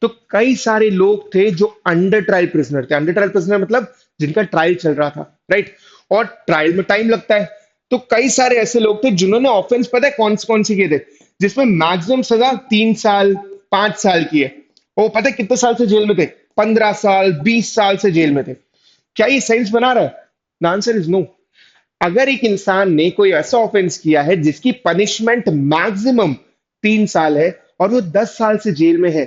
तो कई सारे लोग थे जो अंडर ट्रायल प्रिजनर थे। अंडर ट्रायल प्रिजनर मतलब जिनका ट्रायल चल रहा था, राइट, और ट्रायल में टाइम लगता है। तो कई सारे ऐसे लोग थे जिन्होंने ऑफेंस, पता है कौन से किए थे, जिसमें मैक्सिमम सजा 3 साल 5 साल की है। वो पता है कितने साल से जेल में थे? 15 साल 20 साल से जेल में थे। क्या ये सेंस बना रहा है? The answer is no. अगर एक इंसान ने कोई ऐसा ऑफेंस किया है जिसकी पनिशमेंट मैक्सिमम 3 साल है और वो 10 साल से जेल में है,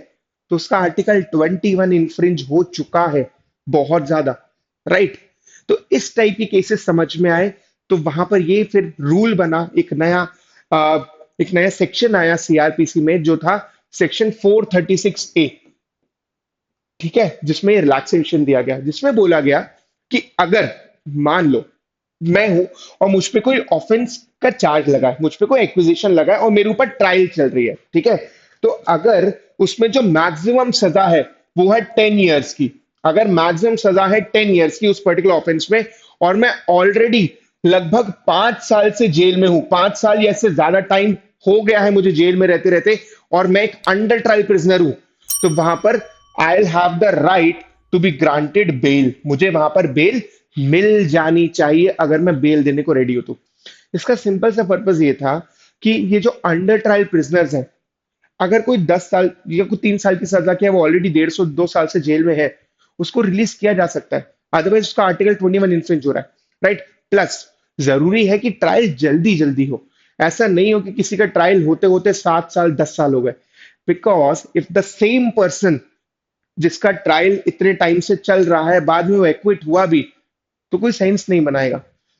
तो उसका आर्टिकल 21 इन्फ्रिंज हो चुका है, बहुत ज्यादा, राइट। तो इस टाइप के केसेस समझ में आए, तो वहां पर ये फिर रूल बना, एक नया सेक्शन आया सीआरपीसी में, जो था सेक्शन 436A, ठीक है, जिसमें रिलैक्सेशन दिया गया, जिसमें बोला गया कि अगर मान लो मैं हूं और मुझ पे कोई ऑफेंस का चार्ज लगा है, मुझ पे कोई एक्विजिशन लगा है और मेरे ऊपर ट्रायल चल रही है, ठीक है, तो अगर उसमें जो मैक्सिमम सजा है वो है 10 ईयर्स की, अगर मैक्सिमम सजा है 10 ईयर्स की उस पर्टिकुलर ऑफेंस में, और मैं ऑलरेडी लगभग 5 साल से जेल में हूं, 5 साल या इससे ज्यादा टाइम हो गया है मुझे जेल में रहते रहते, और मैं एक अंडर ट्रायल प्रिजनर हूं, तो वहां पर I will have the right to be granted bail, मुझे वहां पर बेल मिल जानी चाहिए अगर मैं बेल देने को रेडी हूं तो। इसका सिंपल सा पर्पस ये था कि ये जो अंडर ट्रायल प्रिजनर्स हैं, अगर कोई 10 साल या कोई 3 साल की सजा की है, वो ऑलरेडी 150-2 साल से जेल में है, उसको रिलीज किया जा सकता है, अदरवाइज उसका आर्टिकल 21 इन्फ्रिंज हो रहा है, राइट। प्लस जरूरी है कि ट्रायल जल्दी जल्दी हो, ऐसा नहीं हो कि किसी का ट्रायल होते होते 7 साल 10 साल हो गए, because if the same person जिसका ट्रायल इतने टाइम से चल रहा है बाद में वो एक्विट हुआ भी, तो कोई सेंस नहीं बनाएगा।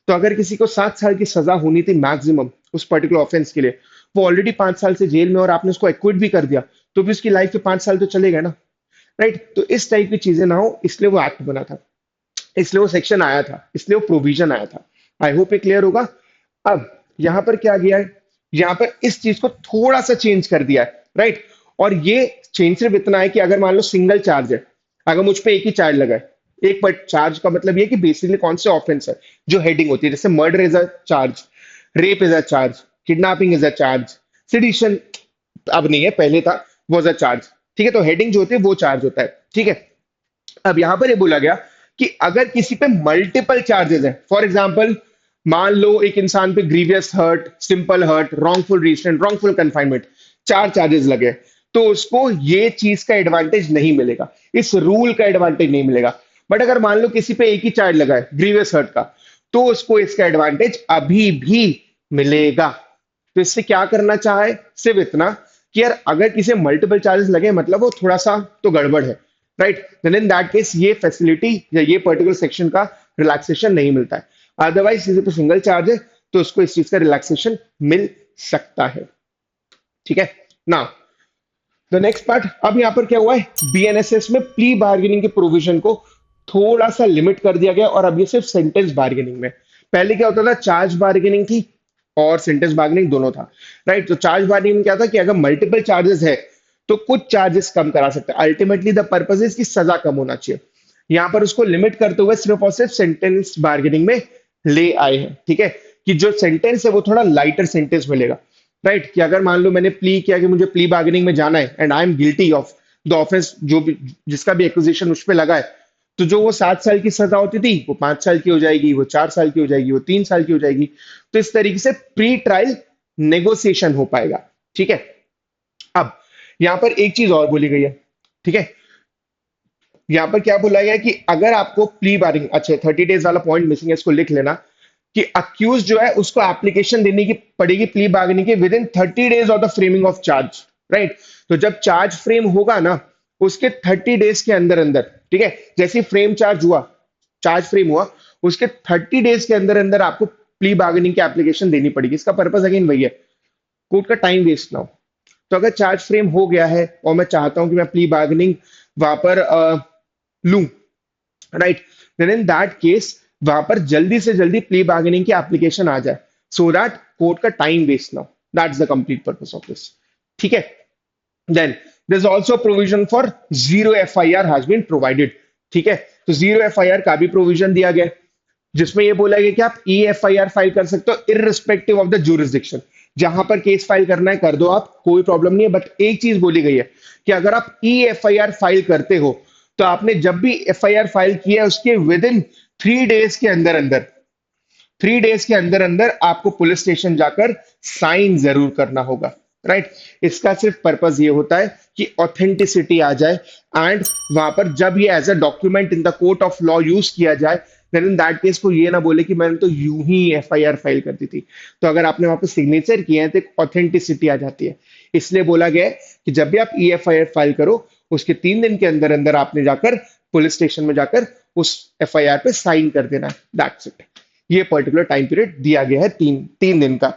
तो अगर किसी को 7 साल की सजा होनी थी मैक्सिमम उस पर्टिकुलर ऑफेंस के लिए, वो ऑलरेडी 5 साल से जेल में और आपने उसको एक्विट भी कर दिया, तो भी उसकी लाइफ के 5 साल तो चले गए ना, राइट। तो इस टाइप की चीजें ना हो, इसलिए वो एक्ट बना था, इसलिए वो सेक्शन आया था, इसलिए वो प्रोविजन आया था। आई होप ये क्लियर होगा। अब यहां पर क्या किया है, यहां पर इस चीज को थोड़ा सा चेंज कर दिया है, राइट। और ये चेंज सिर्फ इतना है कि अगर मान लो सिंगल चार्ज है, अगर मुझ पे एक ही चार्ज लगा है, एक पर चार्ज का मतलब ये कि बेसिकली कौन से ऑफेंस है, जो हेडिंग होती है, जैसे murder is a charge, rape is a charge, kidnapping is a charge, sedition अब नहीं है, पहले था, वॉज अ चार्ज, ठीक है, तो हेडिंग जो होती है वो चार्ज होता है, ठीक है। अब यहां पर ये बोला गया कि अगर किसी पे मल्टीपल चार्जेस है, फॉर एग्जाम्पल मान लो एक इंसान पे grievous hurt, simple hurt, wrongful restraint, wrongful confinement, 4 charges लगे, तो उसको ये चीज का एडवांटेज नहीं मिलेगा, इस रूल का एडवांटेज नहीं मिलेगा। बट अगर मान लो किसी पे एक ही चार्ज लगा है ग्रीवियस हर्ट का, तो उसको इसका एडवांटेज अभी भी मिलेगा। तो इससे क्या करना चाहे, सिर्फ इतना कि यार अगर किसी मल्टीपल चार्जेस लगे मतलब वो थोड़ा सा तो गड़बड़ है, right. Then in that case ये फैसिलिटी या ये पर्टिकुलर सेक्शन का रिलैक्सेशन नहीं मिलता है। अदरवाइज किसी पे सिंगल चार्ज है तो उसको इस चीज का रिलैक्सेशन मिल सकता है, ठीक है ना। द नेक्स्ट पार्ट, अब यहां पर क्या हुआ है, बीएनएसएस में प्ली बार्गेनिंग के प्रोविजन को थोड़ा सा लिमिट कर दिया गया, और अब ये सिर्फ सेंटेंस बार्गेनिंग में। पहले क्या होता था, चार्ज बार्गेनिंग थी और सेंटेंस बार्गेनिंग दोनों था, राइट। तो चार्ज बार्गेनिंग क्या था कि अगर मल्टीपल चार्जेस है तो कुछ चार्जेस कम करा सकते हैं, अल्टीमेटली द पर्पज इज कि सजा कम होना चाहिए। यहां पर उसको लिमिट करते हुए सिर्फ और सिर्फ सेंटेंस बार्गेनिंग में ले आए हैं, ठीक है, कि जो सेंटेंस है वो थोड़ा लाइटर सेंटेंस मिलेगा, राइट। कि अगर मान लो मैंने प्ली किया कि मुझे प्ली बार्गेनिंग में जाना है and I am guilty of the offence, जो भी जिसका भी एक्विजिशन उस पर लगा है, तो जो वो 7 साल की सजा होती थी वो 5 साल की हो जाएगी, वो 4 साल की हो जाएगी, वो 3 साल की हो जाएगी। तो इस तरीके से प्री ट्रायल नेगोशिएशन हो पाएगा, ठीक है। अब यहां पर एक चीज और बोली गई है, ठीक है, यहां पर क्या बोला गया है कि अगर आपको प्ली बार्गेनिंग, अच्छा 30 डेज वाला पॉइंट मिसिंग है, इसको लिख लेना, कि अक्यूज जो है उसको एप्लीकेशन देने की पड़ेगी प्ली बार्गेनिंग के with in 30 days of the framing of charge, right. तो जब चार्ज फ्रेम होगा ना, उसके 30 डेज के अंदर अंदर, ठीक है, जैसे फ्रेम चार्ज हुआ, चार्ज फ्रेम हुआ, उसके 30 डेज के अंदर अंदर आपको प्ली बार्गेनिंग की एप्लीकेशन देनी पड़ेगी। इसका पर्पज अगेन वही है, कोर्ट का टाइम वेस्ट ना हो। तो अगर चार्ज फ्रेम हो गया है और मैं चाहता हूं कि मैं प्ली बार्गेनिंग वहां पर लूं, right, then in that case वहां पर जल्दी से जल्दी प्ली बार्गेनिंग की एप्लीकेशन आ जाए, सो दैट कोर्ट का टाइम वेस्ट ना हो। That's the complete purpose of this, ठीक है। Then there is also provision for zero FIR has been provided, ठीक है। तो जीरो एफआईआर का भी प्रोविजन दिया गया है, जिसमें यह बोला गया कि आप ई एफआईआर फाइल कर सकते हो इररिस्पेक्टिव ऑफ द जुरिस्डिक्शन, जहां पर केस फाइल करना है कर दो आप, कोई प्रॉब्लम नहीं है। बट एक चीज बोली गई है कि अगर आप ई एफआईआर फाइल करते हो, तो आपने जब भी एफआईआर फाइल किया है उसके विद इन 3 डेज के अंदर अंदर, 3 डेज के अंदर अंदर आपको पुलिस स्टेशन जाकर साइन जरूर करना होगा, राइट। इसका सिर्फ पर्पज ये होता है कि ऑथेंटिसिटी आ जाए, एंड वहां पर जब ये as a document in the court of law use किया जाए, देन इन दैट केस को ये ना बोले कि मैंने तो यूं ही एफआईआर फाइल कर दी थी। तो अगर आपने वहां पे सिग्नेचर किए हैं तो एक ऑथेंटिसिटी आ जाती है। इसलिए बोला गया है कि जब भी आप ई एफआईआर फाइल करो, उसके 3 दिन के अंदर अंदर आपने जाकर पुलिस स्टेशन में जाकर उस एफआईआर पे साइन कर देना है। That's it. ये पर्टिकुलर टाइम पीरियड दिया गया है, तीन तीन दिन का।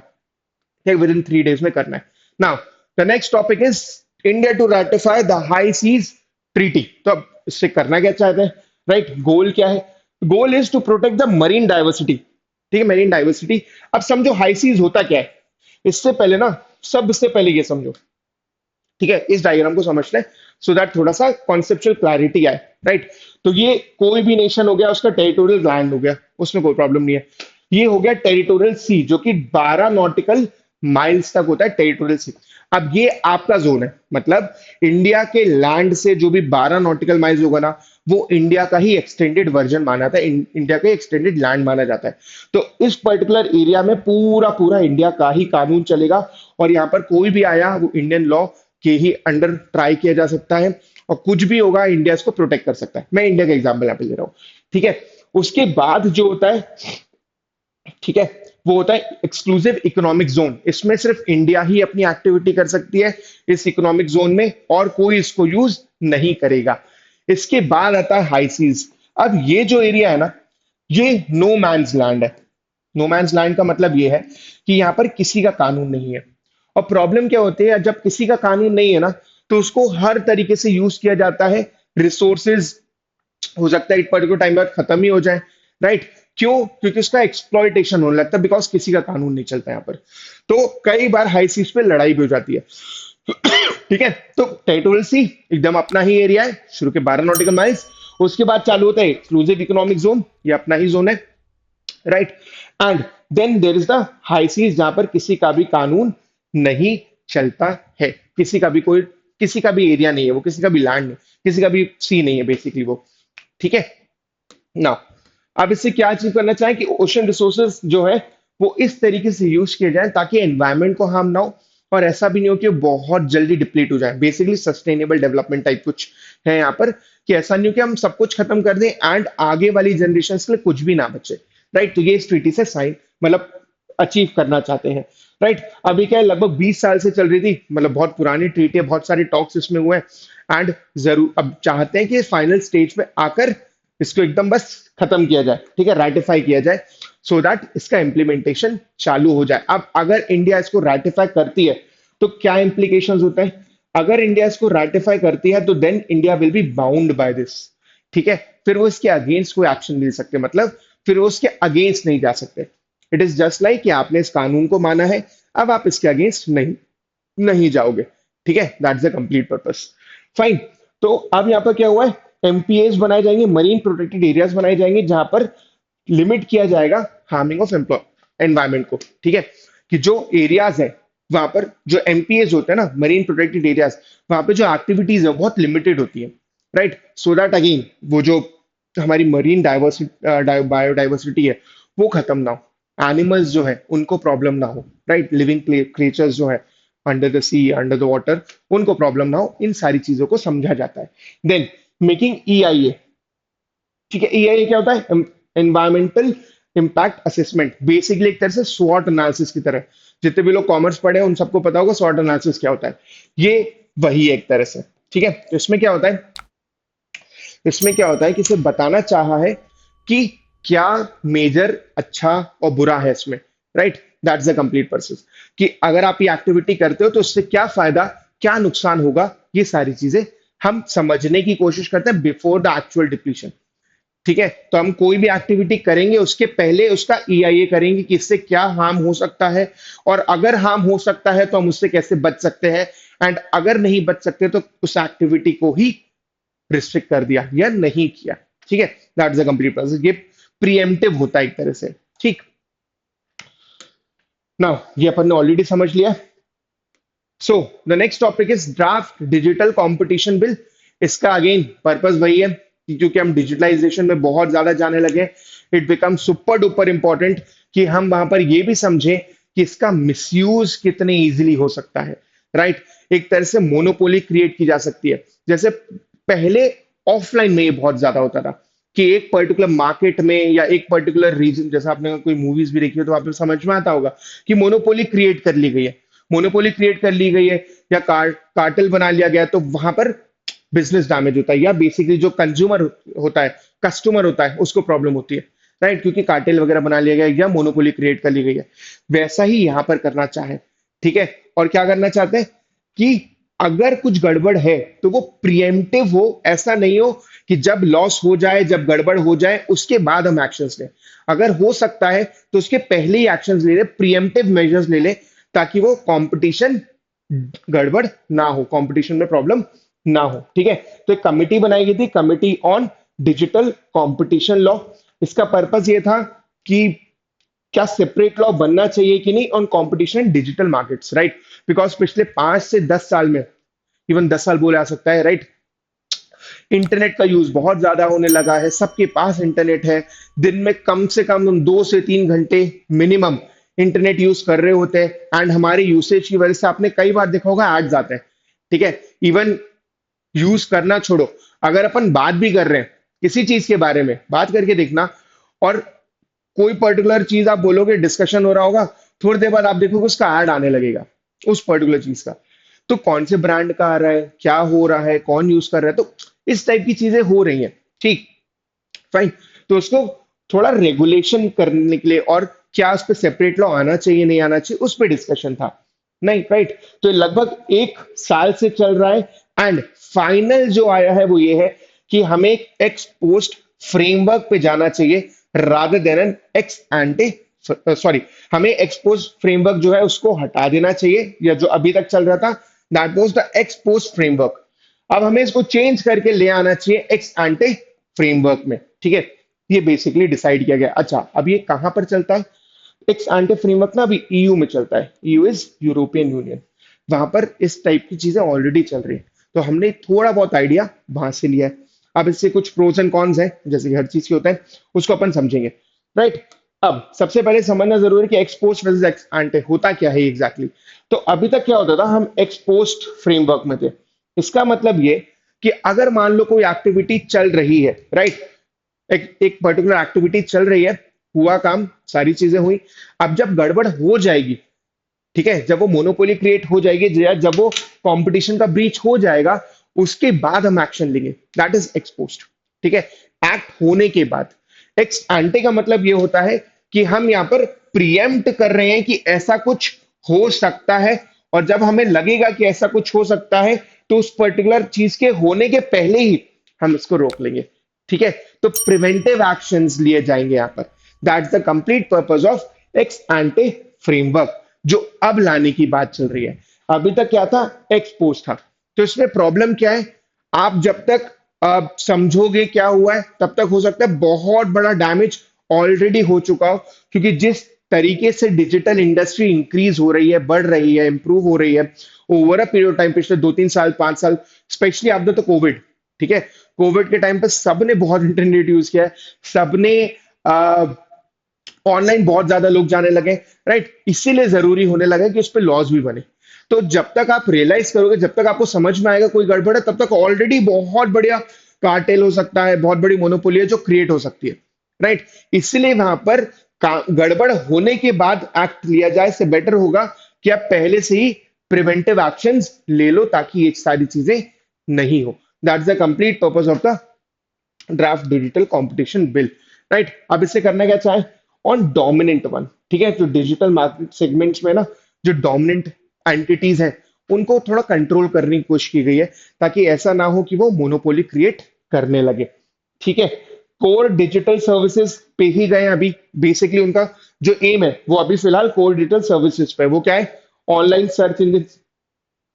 विद इन 3 डेज में करना है। Now the next topic is India to ratify the high seas treaty. तो अब इससे करना क्या चाहते हैं, राइट? गोल क्या है? Goal is to protect the marine diversity. ठीक है, मरीन डाइवर्सिटी। अब समझो हाई सीज होता क्या है। इससे पहले ना, सबसे पहले ये समझो, ठीक है, इस डायग्राम को समझते हैं सो दैट थोड़ा सा कॉन्सेप्चुअल क्लैरिटी आए, राइट? तो ये कोई भी नेशन हो गया, उसका टेरिटोरियल लैंड हो गया, उसमें कोई प्रॉब्लम नहीं है। ये हो गया टेरिटोरियल सी, जो कि 12 नॉटिकल माइल्स तक होता है टेरिटोरियल सी। अब ये आपका जोन है, मतलब इंडिया के लैंड से जो भी 12 नॉटिकल माइल्स होगा ना, वो इंडिया का ही एक्सटेंडेड वर्जन माना जाता है, इंडिया का एक्सटेंडेड लैंड माना जाता है। तो इस पर्टिकुलर एरिया में पूरा पूरा इंडिया का ही कानून चलेगा, और यहाँ पर कोई भी आया वो इंडियन लॉ के ही अंडर ट्राई किया जा सकता है, और कुछ भी होगा इंडिया इसको प्रोटेक्ट कर सकता है। मैं इंडिया का एग्जांपल यहाँ पे ले रहा हूँ, ठीक है। उसके बाद जो होता है, ठीक है, वो होता है एक्सक्लूसिव इकोनॉमिक जोन। इसमें सिर्फ इंडिया ही अपनी एक्टिविटी कर सकती है इस इकोनॉमिक जोन में, और कोई इसको यूज नहीं करेगा। इसके बाद आता है हाई सीज। अब ये जो एरिया है ना, ये नो मैन्स लैंड है। नो मैन्स लैंड का मतलब ये है कि यहाँ पर किसी का कानून नहीं है। और प्रॉब्लम क्या होती है, जब किसी का कानून नहीं है ना, तो उसको हर तरीके से यूज किया जाता है। रिसोर्सेज हो सकता है एक पर्टिकुलर टाइम बाद खत्म ही हो जाए, राइट? क्यों? क्योंकि उसका एक्सप्लॉइटेशन होने लगता है, बिकॉज किसी का कानून नहीं चलता यहाँ पर। तो कई बार हाई सीज पे लड़ाई भी हो जाती है। ठीक है, तो टेरिटोरियल सी एकदम अपना ही एरिया है, शुरू के 12 नॉटिकल माइल्स। उसके बाद चालू होता है एक्सक्लूसिव इकोनॉमिक जोन, ये अपना ही जोन है, right? And then there is the high seas, जहां पर किसी का भी कानून नहीं चलता है, किसी का भी कोई, किसी का भी एरिया नहीं है वो, किसी का भी लैंड नहीं, किसी का भी सी नहीं है बेसिकली वो। ठीक है ना? अब इससे क्या अचीव करना चाहें कि ओशन रिसोर्सेज जो है वो इस तरीके से यूज किए जाए ताकि एनवायरमेंट को हार्म ना हो, और ऐसा भी नहीं हो कि वो बहुत जल्दी डिप्लीट हो जाए। बेसिकली सस्टेनेबल डेवलपमेंट टाइप कुछ है यहाँ पर, कि ऐसा नहीं हो कि हम सब कुछ खत्म कर दें एंड आगे वाली जनरेशन के लिए कुछ भी ना बचे, राइट? तो ये इस ट्रीटी से साइन, मतलब अचीव करना चाहते हैं, राइट? अभी क्या है, लगभग 20 साल से चल रही थी, मतलब बहुत पुरानी ट्रीटी है, बहुत सारे टॉक्स इसमें हुए हैं, एंड जरूर अब चाहते हैं कि फाइनल स्टेज में आकर इसको एकदम बस खत्म किया जाए, ठीक है, राटिफाई किया जाए, सो दैट इसका इम्प्लीमेंटेशन चालू हो जाए। अब अगर इंडिया इसको राटिफाई करती है तो क्या इंप्लीकेशंस होते हैं? अगर इंडिया इसको राटिफाई करती है तो then India will be bound by this, ठीक है। फिर वो इसके अगेंस्ट कोई एक्शन नहीं ले सकते, मतलब फिर वो उसके अगेंस्ट नहीं जा सकते। इट इज जस्ट लाइक कि आपने इस कानून को माना है, अब आप इसके अगेंस्ट नहीं नहीं जाओगे, ठीक है। That's the complete purpose. Fine. तो अब यहाँ पर क्या हुआ है, एमपीएस बनाए जाएंगे, मरीन प्रोटेक्टेड एरियाज बनाए जाएंगे, जहां पर लिमिट किया जाएगा हार्मिंग ऑफ एनवायरमेंट को, ठीक है। कि जो एरियाज है वहां पर जो एमपीएस होते हैं ना, मरीन प्रोटेक्टेड एरियाज, वहां पे जो एक्टिविटीज है बहुत लिमिटेड होती है, राइट? सो दैट अगेन वो जो हमारी मरीन डाइवर्सिटी बायोडाइवर्सिटी है वो खत्म ना हो, एनिमल्स जो है उनको प्रॉब्लम ना हो, राइट? लिविंग क्रिएचर्स जो है under the sea, under the water, उनको प्रॉब्लम ना हो, इन सारी चीजों को समझा जाता है। देन मेकिंग ईआईए, ठीक है। ईआईए क्या होता है? एनवायरमेंटल इम्पैक्ट असेसमेंट, बेसिकली एक तरह से स्वॉट एनालिसिस की तरह। जितने भी लोग कॉमर्स पढ़े हैं उन सबको पता होगा स्वॉट एनालिसिस क्या होता है। ये वही है एक तरह से, ठीक है। तो इसमें क्या होता है, इसमें क्या होता है कि इसे बताना चाहा है कि क्या मेजर अच्छा और बुरा है इसमें, right? That's the complete process, कि अगर आप ये एक्टिविटी करते हो तो उससे क्या फायदा, क्या नुकसान होगा, ये सारी चीजें हम समझने की कोशिश करते हैं बिफोर द एक्चुअल डिप्लीशन, ठीक है। तो हम कोई भी एक्टिविटी करेंगे उसके पहले उसका ईआईए करेंगे कि इससे क्या हार्म हो सकता है, और अगर हार्म हो सकता है तो हम उससे कैसे बच सकते हैं, एंड अगर नहीं बच सकते तो उस एक्टिविटी को ही रिस्ट्रिक्ट कर दिया या नहीं किया, ठीक है। That's the complete process. ये प्रीएम्प्टिव होता है एक तरह से, ठीक। नाउ ये अपन ने ऑलरेडी समझ लिया। So the next topic is draft digital competition bill. इसका अगेन पर्पस वही है कि क्योंकि हम डिजिटलाइजेशन में बहुत ज्यादा जाने लगे, it become super duper important कि हम वहां पर ये भी समझें कि इसका मिसयूज कितने इजीली हो सकता है, राइट? एक तरह से मोनोपोली क्रिएट की जा सकती है। जैसे पहले ऑफलाइन में ये बहुत ज्यादा होता था कि एक पर्टिकुलर मार्केट में या एक पर्टिकुलर रीजन, जैसा आपने कोई मूवीज भी देखी हो तो आपको समझ में आता होगा कि मोनोपोली क्रिएट कर ली गई है, मोनोपोली क्रिएट कर ली गई है या कार्टेल बना लिया गया, तो वहां पर बिजनेस डैमेज होता है, या बेसिकली जो कंज्यूमर होता है, कस्टमर होता है, उसको प्रॉब्लम होती है, राइट, क्योंकि कार्टेल वगैरह बना लिया गया है या मोनोपोली क्रिएट कर ली गई है। वैसा ही यहां पर करना चाहे, ठीक है। और क्या करना चाहते हैं कि अगर कुछ गड़बड़ है तो वो प्रिएम्प्टिव हो, ऐसा नहीं हो कि जब लॉस हो जाए, जब गड़बड़ हो जाए उसके बाद हम एक्शंस लें। अगर हो सकता है तो उसके पहले ही एक्शंस ले ले, प्रिएम्प्टिव मेजर्स ले ले, ताकि वो कंपटीशन गड़बड़ ना हो, कंपटीशन में प्रॉब्लम ना हो, ठीक है। तो एक कमिटी बनाई गई थी, committee on digital competition law. इसका पर्पस ये था कि क्या सेपरेट लॉ बनना चाहिए कि नहीं on competition digital markets, right. Because पिछले 5 से 10 साल में, इवन 10 साल बोला जा सकता है, राइट, इंटरनेट का यूज बहुत ज्यादा होने लगा है, सबके पास इंटरनेट है। दिन में कम से कम हम 2 से 3 घंटे मिनिमम इंटरनेट यूज कर रहे होते हैं, एंड हमारे यूसेज की वजह से आपने कई बार देखा होगा एड्स आते हैं, ठीक है। इवन यूज करना छोड़ो, अगर अपन बात भी कर रहे हैं किसी चीज के बारे में, बात करके देखना, और कोई पर्टिकुलर चीज आप बोलोगे, डिस्कशन हो रहा होगा, थोड़ी देर बाद आप देखोगे उसका ऐड आने लगेगा उस पर्टिकुलर चीज का। तो कौन से ब्रांड का आ रहा है, क्या हो रहा है, कौन यूज कर रहा है, तो इस टाइप की चीजें हो रही हैं, ठीक, फाइन। तो उसको थोड़ा रेगुलेशन करने के लिए, और क्या उस पर सेपरेट लॉ आना चाहिए नहीं आना चाहिए, उस पर डिस्कशन था, नहीं, राइट। तो लगभग 1 साल से चल रहा है, एंड फाइनल जो आया है वो ये है कि हमें एक्स पोस्ट फ्रेमवर्क पे जाना चाहिए rather than an ex ante, sorry, हमें एक्सपोज फ्रेमवर्क जो है उसको हटा देना चाहिए, या जो अभी तक चल रहा था that was the expose framework. अब हमें इसको चेंज करके ले आना चाहिए एक्स एंटे फ्रेमवर्क में, ठीक है। ये बेसिकली डिसाइड किया गया। अच्छा, अब ये कहां पर चलता है? एक्स एंटे फ्रेमवर्क ना अभी ईयू में चलता है, ईयू इज यूरोपियन यूनियन। वहां पर इस टाइप की चीजें ऑलरेडी चल रही है, तो हमने थोड़ा बहुत आइडिया वहां से लिया है। अब इससे कुछ प्रोज एंड कॉन्स हैं, जैसे कि हर चीज के होता है, उसको अपन समझेंगे, राइट। अब सबसे पहले समझना जरूरी है कि एक्सपोस्ट वर्सेस एक्स एंटे होता क्या है एग्जैक्टली exactly। तो अभी तक क्या होता था, हम एक्सपोस्ट फ्रेमवर्क में थे। इसका मतलब ये कि अगर मान लो कोई एक्टिविटी चल रही है, राइट, एक पर्टिकुलर एक्टिविटी चल रही है, हुआ काम, सारी चीजें हुई, अब जब गड़बड़ हो जाएगी, ठीक है, जब वो मोनोपोली क्रिएट हो जाएगी, जब वो कंपटीशन का ब्रीच हो जाएगा, उसके बाद हम एक्शन लेंगे, दैट इज एक्सपोस्ट, ठीक है, एक्ट होने के बाद। एक्स एंटे का मतलब ये होता है कि हम यहाँ पर प्रिएम्प्ट कर रहे हैं कि ऐसा कुछ हो सकता है, और जब हमें लगेगा कि ऐसा कुछ हो सकता है, तो उस पर्टिकुलर चीज के होने के पहले ही हम इसको रोक लेंगे, ठीक है। तो प्रिवेंटिव एक्शंस लिए जाएंगे यहाँ पर, that's the complete purpose of x एंटे framework, जो अब लाने की बात चल रही है। अभी तक क्या था, एक्सपोज था। तो इसमें प्रॉब्लम क्या है, आप जब तक समझोगे क्या हुआ है, तब तक हो सकता है बहुत बड़ा डैमेज ऑलरेडी हो चुका हो, क्योंकि जिस तरीके से डिजिटल इंडस्ट्री इंक्रीज हो रही है, बढ़ रही है, इंप्रूव हो रही है over a period of time, पिछले 2-3 साल 5 साल, स्पेशली आपने तो कोविड, ठीक है, कोविड के टाइम पे सबने बहुत इंटरनेट यूज किया है, सबने ऑनलाइन बहुत ज्यादा लोग जाने लगे, राइट, इसीलिए जरूरी होने लगा कि उस पर लॉज भी बने। तो जब तक आप रियलाइज करोगे, जब तक आपको समझ में आएगा कोई गड़बड़ है, तब तक ऑलरेडी बहुत बढ़िया कार्टेल हो सकता है, बहुत बड़ी मोनोपोली है जो क्रिएट हो सकती है, राइट। इसलिए वहां पर गड़बड़ होने के बाद एक्ट लिया जाए, इससे बेटर होगा कि आप पहले से ही प्रिवेंटिव एक्शंस ले लो, ताकि ये सारी चीजें नहीं हो। That's the complete purpose of the draft digital competition bill, right. अब इससे करना क्या चाहे, ऑन डोमिनेंट वन, ठीक है, जो डिजिटल मार्केट सेगमेंट्स में ना जो डोमिनेंट एंटिटीज हैं, उनको थोड़ा कंट्रोल करने की कोशिश की गई है, ताकि ऐसा ना हो कि वो मोनोपोली क्रिएट करने लगे, ठीक है। कोर डिजिटल सर्विसेज पे ही गए हैं अभी, बेसिकली उनका जो एम है वो अभी फिलहाल कोर डिजिटल सर्विसेज पे, वो क्या है, ऑनलाइन सर्च इंजन।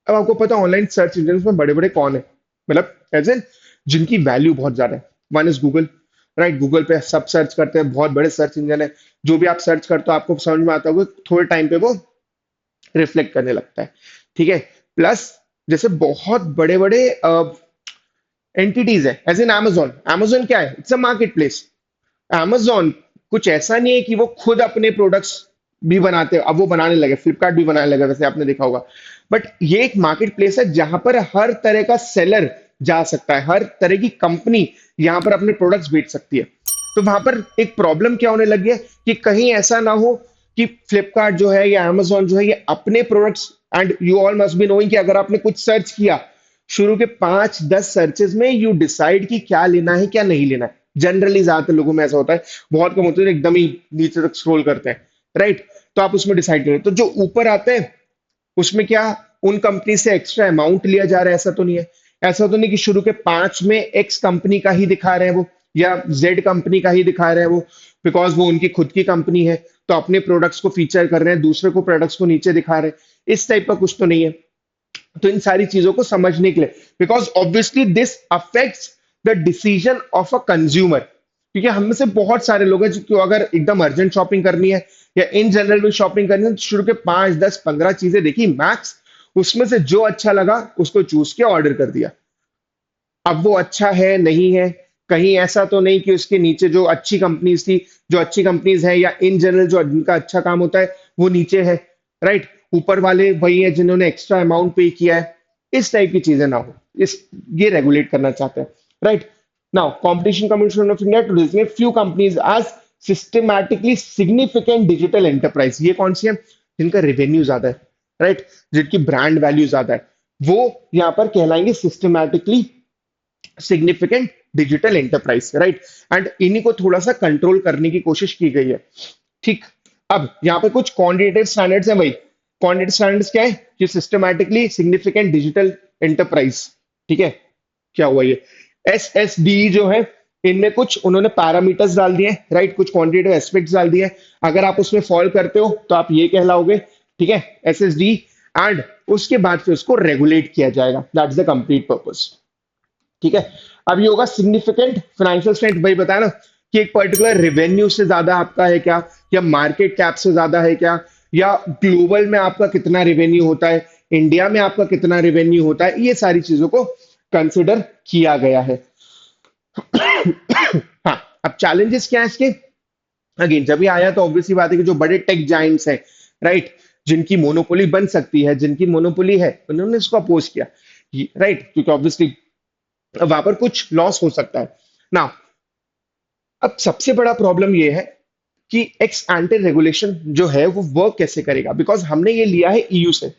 अब आपको पता है ऑनलाइन सर्च इंजन में बड़े बड़े कौन है, मतलब एज एन जिनकी वैल्यू बहुत ज्यादा है, one is Google, right. Google पे सब सर्च करते हैं, बहुत बड़े सर्च इंजन है, जो भी आप सर्च करते हो आपको समझ में आता होगा, थोड़े टाइम पे वो रिफ्लेक्ट करने लगता है, ठीक है। प्लस जैसे बहुत बड़े बड़े एंटिटीज है, एज इन Amazon, Amazon क्या है, it's a market place. Amazon कुछ ऐसा नहीं है कि वो खुद अपने प्रोडक्ट्स भी बनाते हैं, अब वो बनाने लगे, फ्लिपकार्ट भी बनाने लगा, वैसे आपने देखा होगा। बट ये एक मार्केट प्लेस है जहां पर हर तरह का सेलर जा सकता है, हर तरह की कंपनी यहाँ पर अपने प्रोडक्ट्स बेच सकती है। तो वहां पर एक प्रॉब्लम क्या होने लगी है कि कहीं ऐसा ना हो कि फ्लिपकार्ट जो है या अमेजोन जो है ये अपने products, and you all must be knowing कि अगर आपने कुछ सर्च किया, शुरू के 5-10 सर्चेस में यू डिसाइड कि क्या लेना है क्या नहीं लेना है। जनरली ज्यादातर लोगों में ऐसा होता है, बहुत कम होते हैं जो एकदम ही नीचे तक स्क्रॉल करते हैं, राइट। तो आप उसमें डिसाइड करें, तो जो ऊपर आते हैं उसमें क्या उन कंपनी से एक्स्ट्रा अमाउंट लिया जा रहा है, ऐसा तो नहीं है। ऐसा तो नहीं कि शुरू के 5 में एक्स कंपनी का ही दिखा रहे हैं वो, या जेड कंपनी का ही दिखा रहे हैं वो, बिकॉज वो उनकी खुद की कंपनी है तो अपने प्रोडक्ट्स को फीचर कर रहे हैं, दूसरे को प्रोडक्ट्स को नीचे दिखा रहे हैं, इस टाइप का कुछ तो नहीं है। तो इन सारी चीजों को समझने के लिए, because obviously this affects the decision of a consumer, क्योंकि हम में से बहुत सारे लोग हैं जो अगर एकदम अर्जेंट शॉपिंग करनी है या इन जनरल में शॉपिंग करनी है तो शुरू के 5-10-15 चीजें देखी मैक्स, उसमें से जो अच्छा लगा उसको चूज किया, ऑर्डर कर दिया। अब वो अच्छा है नहीं है, कहीं ऐसा तो नहीं कि उसके नीचे जो अच्छी कंपनीज थी, जो अच्छी कंपनीज है या इन जनरल जो जिनका अच्छा काम होता है वो नीचे है, राइट। ऊपर वाले वही है जिन्होंने एक्स्ट्रा अमाउंट पे किया है, इस टाइप की चीजें ना हो, इस ये रेगुलेट करना चाहते हैं, right. Now Competition Commission of India to designate few companies as systematically significant digital enterprise. ये कौन सी है? जिनका रेवेन्यू ज्यादा है, राइट, जिनकी ब्रांड वैल्यू ज्यादा है, वो यहाँ पर कहलाएंगे systematically significant digital enterprise, right. And इन्हीं को थोड़ा सा कंट्रोल करने की कोशिश की गई है, ठीक। अब यहाँ पे कुछ क्वांटिटेटिव स्टैंडर्ड्स हैं भाई। क्वांटिटेटिव स्टैंडर्ड्स क्या है? कि सिस्टमैटिकली सिग्निफिकेंट डिजिटल एंटरप्राइज, ठीक है। क्या हुआ ये एस एस डी जो है, इनमें कुछ उन्होंने पैरामीटर्स डाल दिए, राइट, कुछ क्वांटिटेटिव एस्पेक्ट्स डाल दिए। अगर आप उसमें फॉल करते हो तो आप ये कहलाओगे, ठीक है, एस एस डी। एंड उसके बाद फिर उसको रेगुलेट किया जाएगा, दैट्स द कंप्लीट पर्पस, ठीक है। अब ये होगा सिग्निफिकेंट फाइनेंशियल स्ट्रेंथ, भाई बताया ना कि एक पर्टिकुलर रेवेन्यू से ज्यादा आपका है क्या, या मार्केट कैप से ज्यादा है क्या, या ग्लोबल में आपका कितना रेवेन्यू होता है, इंडिया में आपका कितना रेवेन्यू होता है, ये सारी चीजों को कंसिडर किया गया है। हाँ, अब चैलेंजेस क्या है इसके? अगेन जब ये आया तो ऑब्वियसली बात है कि जो बड़े टेक जाइंट्स हैं, राइट, जिनकी मोनोपोली बन सकती है, जिनकी मोनोपोली है, उन्होंने इसको अपोज किया, राइट, क्योंकि ऑब्वियसली वहां पर कुछ लॉस हो सकता है ना। अब सबसे बड़ा प्रॉब्लम ये है कि एक्स एंटी रेगुलेशन जो है वो वर्क कैसे करेगा, बिकॉज हमने ये लिया है ईयू से,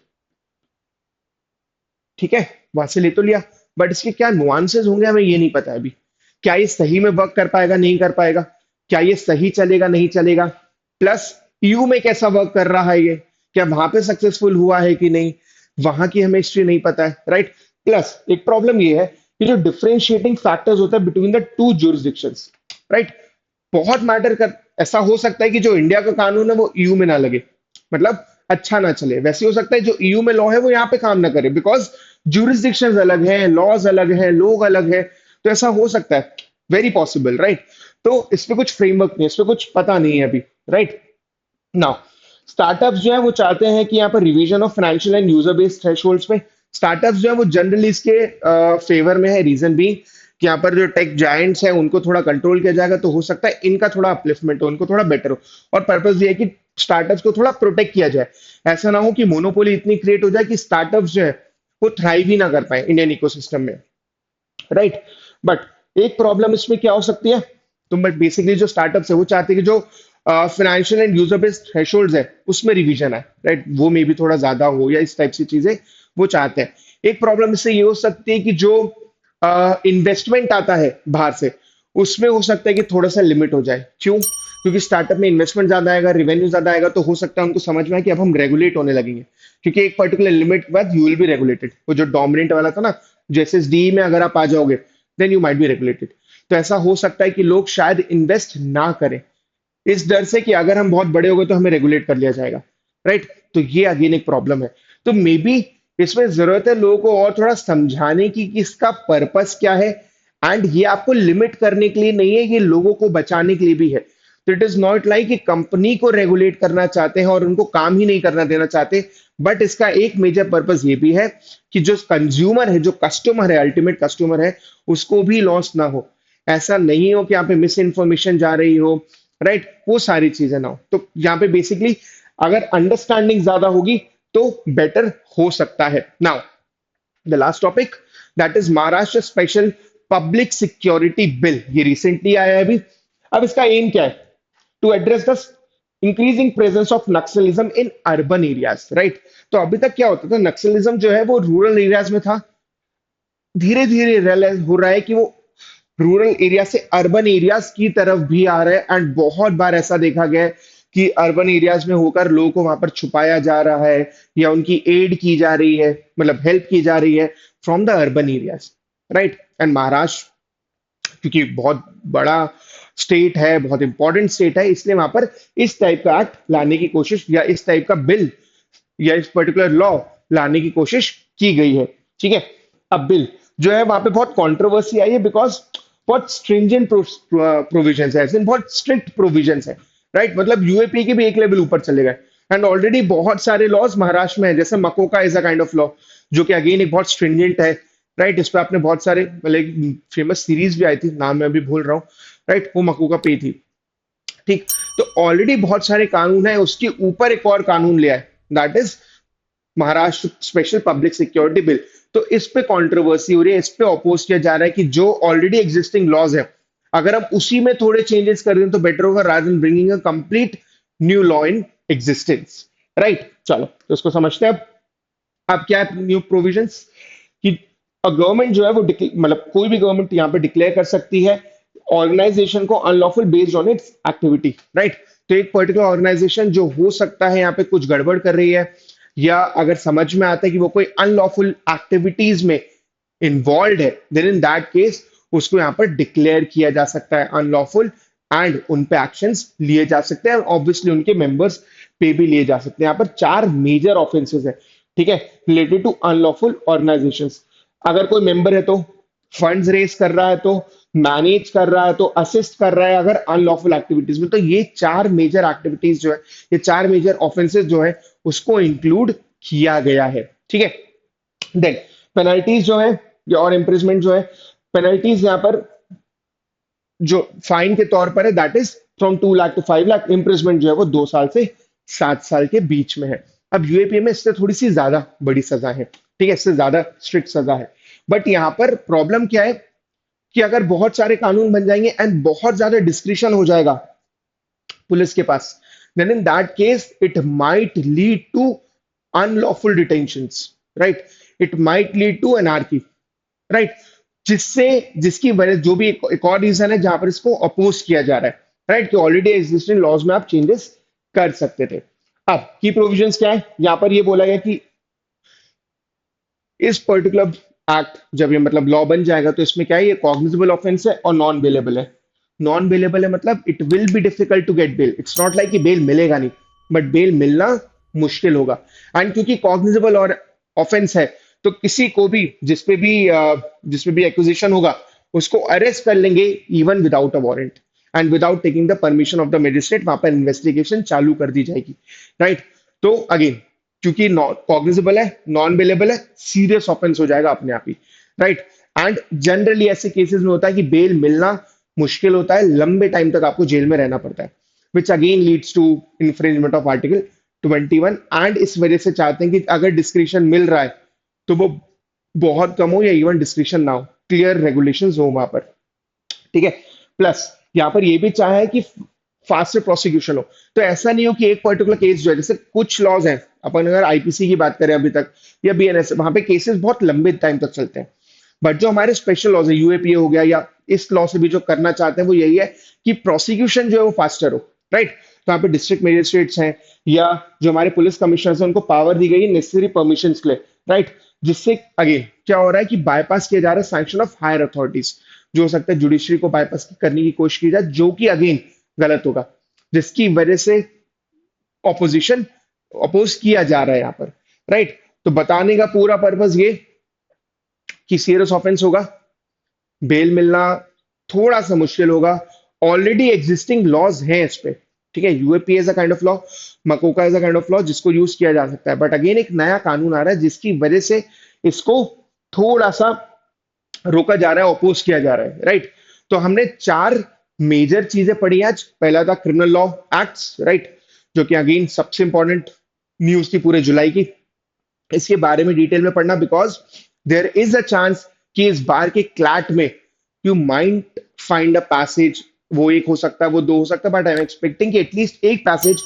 ठीक है, वहां से ले तो लिया, बट इसके क्या नुआंसेस होंगे हमें ये नहीं पता है अभी। क्या ये सही में वर्क कर पाएगा नहीं कर पाएगा, क्या ये सही चलेगा नहीं चलेगा, प्लस ईयू में कैसा वर्क कर रहा है ये, क्या वहां पे सक्सेसफुल हुआ है कि नहीं, वहां की हमें हिस्ट्री नहीं पता है, राइट। प्लस एक प्रॉब्लम ये है कि जो डिफरेंशिएटिंग फैक्टर्स होता है between the two jurisdictions, right, बहुत मैटर कर। ऐसा हो सकता है कि जो इंडिया का कानून है वो ईयू में ना लगे, मतलब अच्छा ना चले, वैसे हो सकता है जो ईयू में लॉ है वो यहाँ पे काम ना करे, बिकॉज जुरिस्डिक्शन अलग है, लॉज अलग है, लोग अलग है, तो ऐसा हो सकता है, वेरी पॉसिबल, राइट। तो इस पे कुछ फ्रेमवर्क नहीं है, इस पे कुछ पता नहीं है अभी, राइट। नाउ स्टार्टअप्स जो है वो चाहते हैं कि यहाँ पर revision of financial and user based thresholds में, स्टार्टअप्स जो है वो जनरली इसके फेवर में है, रीजन भी कि यहाँ पर जो टेक जायंट्स हैं उनको थोड़ा कंट्रोल किया जाएगा, तो हो सकता है इनका थोड़ा अपलिफ्टमेंट हो, उनको थोड़ा बेटर हो। और पर्पस ये है कि स्टार्टअप्स को थोड़ा प्रोटेक्ट किया जाए, ऐसा ना हो कि मोनोपोली इतनी क्रिएट हो जाए कि स्टार्टअप्स जो है वो थ्राइव ही ना कर पाए इंडियन इकोसिस्टम में, राइट। बट एक प्रॉब्लम इसमें क्या हो सकती है, तो बट बेसिकली जो स्टार्टअप्स है वो चाहते हैं कि जो financial and user based thresholds है उसमें रिवीजन है, राइट, वो मे भी थोड़ा ज्यादा हो या इस टाइप की चीजें वो चाहते हैं। एक प्रॉब्लम इससे ये हो सकती है कि जो इन्वेस्टमेंट आता है बाहर से, उसमें हो सकता है कि थोड़ा सा लिमिट हो जाए। क्यों? क्योंकि स्टार्टअप में इन्वेस्टमेंट ज्यादा आएगा, रिवेन्यू ज्यादा आएगा, तो हो सकता है उनको समझ में आए कि अब हम रेगुलेट होने लगेंगे, क्योंकि एक पर्टिकुलर लिमिट के बाद यू विल बी रेगुलेटेड। वो जो डोमिनेंट वाला था ना, जैसे डी में अगर आप आ जाओगे then you might be regulated. तो ऐसा हो सकता है कि लोग शायद इन्वेस्ट ना करें, इस डर से कि अगर हम बहुत बड़े हो गए तो हमें रेगुलेट कर लिया जाएगा, राइट। तो ये अगेन एक प्रॉब्लम है। तो मे बी इसमें जरूरत है लोगों को और थोड़ा समझाने की कि इसका पर्पस क्या है, एंड ये आपको लिमिट करने के लिए नहीं है, ये लोगों को बचाने के लिए भी है। तो इट इज नॉट लाइक कि कंपनी को रेगुलेट करना चाहते हैं और उनको काम ही नहीं करना देना चाहते, बट इसका एक मेजर पर्पस ये भी है कि जो कंज्यूमर है, जो कस्टमर है, अल्टीमेट कस्टमर है, उसको भी लॉस ना हो, ऐसा नहीं हो कि यहाँ पे मिस इन्फॉर्मेशन जा रही हो, राइट, वो सारी चीजें ना हो। तो यहाँ पे बेसिकली अगर अंडरस्टैंडिंग ज्यादा होगी तो बेटर हो सकता है। Now the last topic, that is Maharashtra special public security bill. ये रिसेंटली आया है अभी। अब इसका एम क्या है? To address the increasing presence of naxalism in urban areas, right. तो अभी तक क्या होता था, नक्सलिज्म जो है वो रूरल एरियाज में था। धीरे धीरे रियलाइज हो रहा है कि वो रूरल एरिया से अर्बन एरियाज की तरफ भी आ रहे हैं, एंड बहुत बार ऐसा देखा गया है कि अर्बन एरियाज में होकर लोगों को वहां पर छुपाया जा रहा है या उनकी एड की जा रही है, मतलब हेल्प की जा रही है from the urban areas, right. And Maharashtra क्योंकि बहुत बड़ा स्टेट है, बहुत इंपॉर्टेंट स्टेट है, इसलिए वहां पर इस टाइप का एक्ट लाने की कोशिश या इस टाइप का बिल या इस पर्टिकुलर लॉ लाने की कोशिश की गई है। ठीक है। अब बिल जो है वहां पे बहुत कंट्रोवर्सी आई है, बिकॉज बहुत स्ट्रिंजेंट प्रोविजन है, ऐसे बहुत स्ट्रिक्ट प्रोविजन है, राइट। मतलब यूएपी के भी एक लेवल ऊपर चले गए। एंड ऑलरेडी बहुत सारे लॉज महाराष्ट्र में है, जैसे MCOCA is a kind of law, जो कि अगेन एक बहुत स्ट्रिंजेंट है, राइट। इस पे आपने बहुत सारे मतलब फेमस सीरीज भी आई थी, नाम मैं अभी भूल रहा हूँ, राइट, वो मकोका पे ही थी। ठीक। तो ऑलरेडी बहुत सारे कानून है, उसके ऊपर एक और कानून लिया है, that is Maharashtra special public security bill. तो इस पे कंट्रोवर्सी हो रही है, इस पे अपोज किया जा रहा है कि जो ऑलरेडी एग्जिस्टिंग लॉज है, अगर हम उसी में थोड़े चेंजेस कर दें तो बेटर होगा, rather than bringing a complete new law in existence, right. चलो तो इसको समझते हैं अब क्या है न्यू प्रोविजंस। कि गवर्नमेंट जो है वो मतलब कोई भी गवर्नमेंट यहाँ पे डिक्लेयर कर सकती है ऑर्गेनाइजेशन को unlawful based on it's activity, right. तो एक पर्टिकुलर ऑर्गेनाइजेशन जो हो सकता है यहाँ पे कुछ गड़बड़ कर रही है, या अगर समझ में आता है कि वो कोई अनलॉफुल एक्टिविटीज में इन्वॉल्व है, देन इन दैट केस उसको यहाँ पर डिक्लेयर किया जा सकता है अनलॉफुल, एंड उन पे एक्शंस लिए जा सकते हैं, ऑब्वियसली उनके मेंबर्स पे भी लिए जा सकते हैं। यहाँ पर चार मेजर ऑफेंसेस है, ठीक है, रिलेटेड टू अनलॉफुल ऑर्गेनाइजेशंस। अगर कोई मेंबर है तो, फंड्स रेस कर रहा है तो, मैनेज कर रहा है तो, असिस्ट कर रहा है अगर अनलॉफुल एक्टिविटीज में, तो ये चार मेजर एक्टिविटीज जो है, ये चार मेजर ऑफेंसेस जो है उसको इंक्लूड किया गया है। ठीक है। देन पेनल्टीज जो है और इम्प्रिजमेंट जो है, पेनल्टीज यहाँ पर जो फाइन के तौर पर है that is from 2 lakh to 5 lakh, imprisonment जो है वो 2 साल से 7 साल के बीच में है। अब यूएपी में इससे थोड़ी सी ज्यादा बड़ी सजा है, ठीक है, इससे ज्यादा स्ट्रिक्ट सजा है। बट यहाँ पर प्रॉब्लम क्या है कि अगर बहुत सारे कानून बन जाएंगे एंड बहुत ज्यादा डिस्क्रिशन हो जाएगा पुलिस के पास, then in that case it might lead to unlawful detentions, right, it might lead to anarchy, right, जिससे जिसकी वजह जो भी एक और रीजन है जहां पर इसको अपोज किया जा रहा है, राइट, कि ऑलरेडी एग्जिस्टिंग लॉज में आप चेंजेस कर सकते थे। अब की प्रोविजंस क्या है, यहां पर ये बोला गया कि इस पर्टिकुलर एक्ट जब ये मतलब लॉ बन जाएगा तो इसमें क्या है, ये कॉग्निजेबल ऑफेंस है और नॉन बेलेबल है। नॉन बेलेबल है मतलब it will be difficult to get bail, it's not like कि बेल मिलेगा नहीं, बट बेल मिलना मुश्किल होगा। एंड क्योंकि कॉग्निजेबल और ऑफेंस है तो किसी को भी जिसपे भी एक्विजिशन होगा उसको अरेस्ट कर लेंगे even without a warrant, and without taking the permission of the magistrate वहां पर इन्वेस्टिगेशन चालू कर दी जाएगी, राइट। तो अगेन क्योंकि कॉग्निजेबल है, नॉन बेलेबल है, सीरियस ऑफेंस हो जाएगा अपने आप ही, राइट। एंड जनरली ऐसे केसेस में होता है कि बेल मिलना मुश्किल होता है, लंबे टाइम तक आपको जेल में रहना पड़ता है, which again leads to infringement of article 21। And इस वजह से चाहते हैं कि अगर डिस्क्रिप्शन मिल रहा है तो वो बहुत कम हो या इवन डिस्क्रिप्शन ना हो, क्लियर रेगुलेशन हो वहां पर, ठीक है। प्लस यहाँ पर ये भी चाहा है कि फास्ट प्रोसिक्यूशन हो, तो ऐसा नहीं हो कि एक पर्टिकुलर केस जो है, जैसे कुछ लॉज हैं, अपन अगर आईपीसी की बात करें अभी तक या बीएनएस, वहां पे केसेस बहुत लंबे टाइम तक चलते हैं। बट जो हमारे स्पेशल लॉज है, यूएपीए हो गया या इस लॉ से भी जो करना चाहते हैं वो यही है कि प्रोसिक्यूशन जो है वो फास्टर हो, राइट। तो यहाँ पे डिस्ट्रिक्ट मजिस्ट्रेट्स हैं या जो हमारे पुलिस कमिश्नर हैं उनको पावर दी गई है नेसेसरी परमिशन के लिए, राइट। जिससे अगेन क्या हो रहा है कि बाईपास किया जा रहा है सैंक्शन ऑफ हायर अथॉरिटीज, जो हो सकता है जुडिशरी को बाईपास करने की कोशिश की जाए, जो कि अगेन गलत होगा, जिसकी वजह से ऑपोजिशन अपोज किया जा रहा है यहाँ पर, राइट। तो बताने का पूरा पर्पज ये कि सीरियस ऑफेंस होगा, बेल मिलना थोड़ा सा मुश्किल होगा, ऑलरेडी एग्जिस्टिंग लॉज हैं इस पे, ठीक है। UAP as a kind of law, MCOCA as a kind of law जिसको यूज किया जा सकता है, बट अगेन एक नया कानून आ रहा है जिसकी वजह से इसको थोड़ा सा रोका जा रहा है, अपोज किया जा रहा है, राइट। तो हमने चार मेजर चीजें पढ़ी आज। पहला था क्रिमिनल लॉ एक्ट्स, राइट, जो कि अगेन सबसे इंपॉर्टेंट न्यूज थी पूरे जुलाई की। इसके बारे में डिटेल में पढ़ना, because there is a chance कि इस बार के क्लैट में you might find a passage. वो एक हो सकता है, वो दो हो सकता है, बट आई एम एक्सपेक्टिंग कि एटलीस्ट एक पैसेज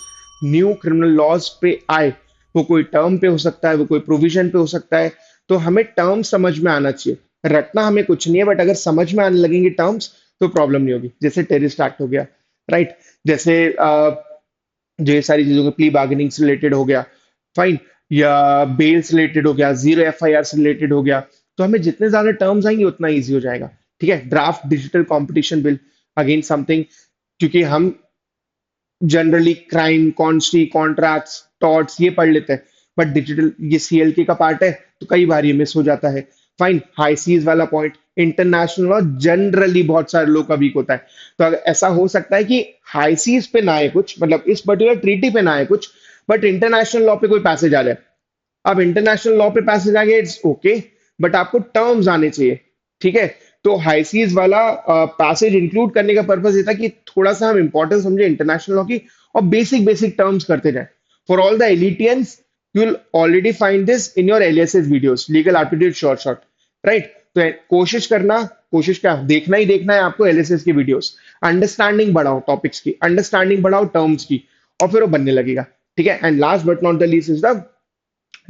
न्यू क्रिमिनल लॉज पे आए। वो कोई टर्म पे हो सकता है, वो कोई प्रोविजन पे हो सकता है। तो हमें टर्म समझ में आना चाहिए। रटना हमें कुछ नहीं है, बट अगर समझ में आने लगेंगे टर्म्स तो प्रॉब्लम नहीं होगी। जैसे टेररिस्ट एक्ट हो गया, राइट? जैसे जो ये सारी चीजों के प्ली बार्गेनिंग से रिलेटेड हो गया, फाइन, या बेल से रिलेटेड हो गया, जीरो एफआईआर से रिलेटेड हो गया। तो हमें जितने ज्यादा टर्म्स आएंगे उतना इजी हो जाएगा। ठीक है, draft digital competition bill, again something, क्योंकि हम जनरली क्राइम, कॉन्स्टी, कॉन्ट्रैक्ट्स, टॉर्ट्स ये पढ़ लेते हैं, बट डिजिटल ये सीएलके का पार्ट है, तो कई बार ये मिस हो जाता है। फाइन, हाई सीज वाला पॉइंट, इंटरनेशनल लॉ जनरली बहुत सारे लोग का वीक होता है। तो अगर ऐसा हो सकता है कि हाई सीज पे ना आए कुछ, मतलब इस पर्टिकुलर ट्रीटी पे ना आए कुछ, बट इंटरनेशनल लॉ पे कोई पैसेज आ जाए। अब इंटरनेशनल लॉ पे पैसेज आ गया, इट्स ओके, बट आपको टर्म्स आने चाहिए। ठीक है, तो हाइसीज वाला पैसेज इंक्लूड करने का पर्पज ये था कि थोड़ा सा हम इंपॉर्टेंस समझे इंटरनेशनल लॉ की, और बेसिक बेसिक टर्म्स करते जाए। For all the elitians, you will already find this in your LSS videos, legal aptitude short short, right? तो कोशिश करना, कोशिश क्या, देखना ही देखना है आपको एलएसएस की वीडियोस। अंडरस्टैंडिंग बढ़ाओ टॉपिक्स की, अंडरस्टैंडिंग बढ़ाओ टर्म्स की, और फिर वो बनने लगेगा। ठीक है, and last but not the least is the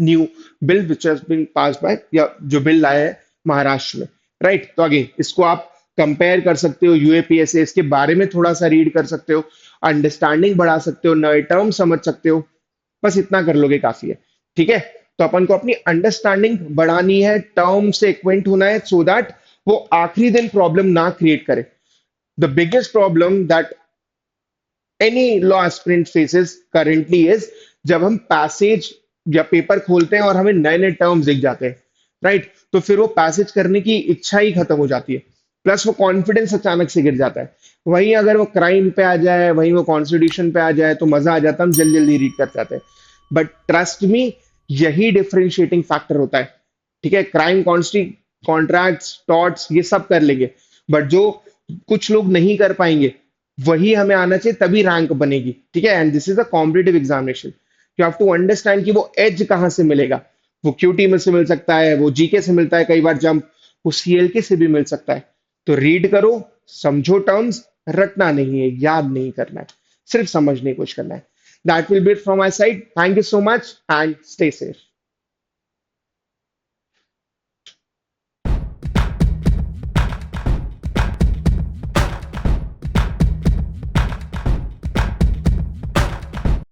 new bill which has been pass by, या जो बिल लाया है महाराष्ट्र में, राइट? तो अगेन इसको आप कंपेयर कर सकते हो यूएपीएसए, इसके बारे में थोड़ा सा रीड कर सकते हो, अंडरस्टैंडिंग बढ़ा सकते हो, नए टर्म समझ सकते हो। बस इतना कर लोगे काफी है। ठीक है, तो अपन को अपनी अंडरस्टैंडिंग बढ़ानी है, टर्म से एक्वेंट होना है, सो दैट वो आखिरी दिन प्रॉब्लम ना क्रिएट करे। The biggest problem that any law aspirant faces currently is, जब हम पैसेज या पेपर खोलते हैं और हमें नए नए टर्म्स दिख जाते हैं, राइट? तो फिर वो पैसेज करने की इच्छा ही खत्म हो जाती है, प्लस वो कॉन्फिडेंस अचानक से गिर जाता है। वहीं अगर वो क्राइम पे आ जाए, वहीं वो कॉन्स्टिट्यूशन पे आ जाए, तो मजा आ जाता है, हम जल्दी जल्दी रीड कर जाते हैं। बट ट्रस्ट मी, यही डिफरेंशिएटिंग फैक्टर होता है। ठीक है, क्राइम, कॉन्स्टी, कॉन्ट्रैक्ट्स, टॉर्ट्स ये सब कर लेंगे, बट जो कुछ लोग नहीं कर पाएंगे, वही हमें आना चाहिए, तभी रैंक बनेगी। ठीक है, and this is a competitive examination. You have to understand कि वो एज कहाँ से मिलेगा। वो क्यूटी में से मिल सकता है, वो जीके से मिलता है, कई बार जंप वो सीएलके से भी मिल सकता है। तो रीड करो, समझो टर्म्स, रटना नहीं है, याद नहीं करना है, सिर्फ समझने की कोशिश करना है। That will be it from my side. Thank you so much and stay safe.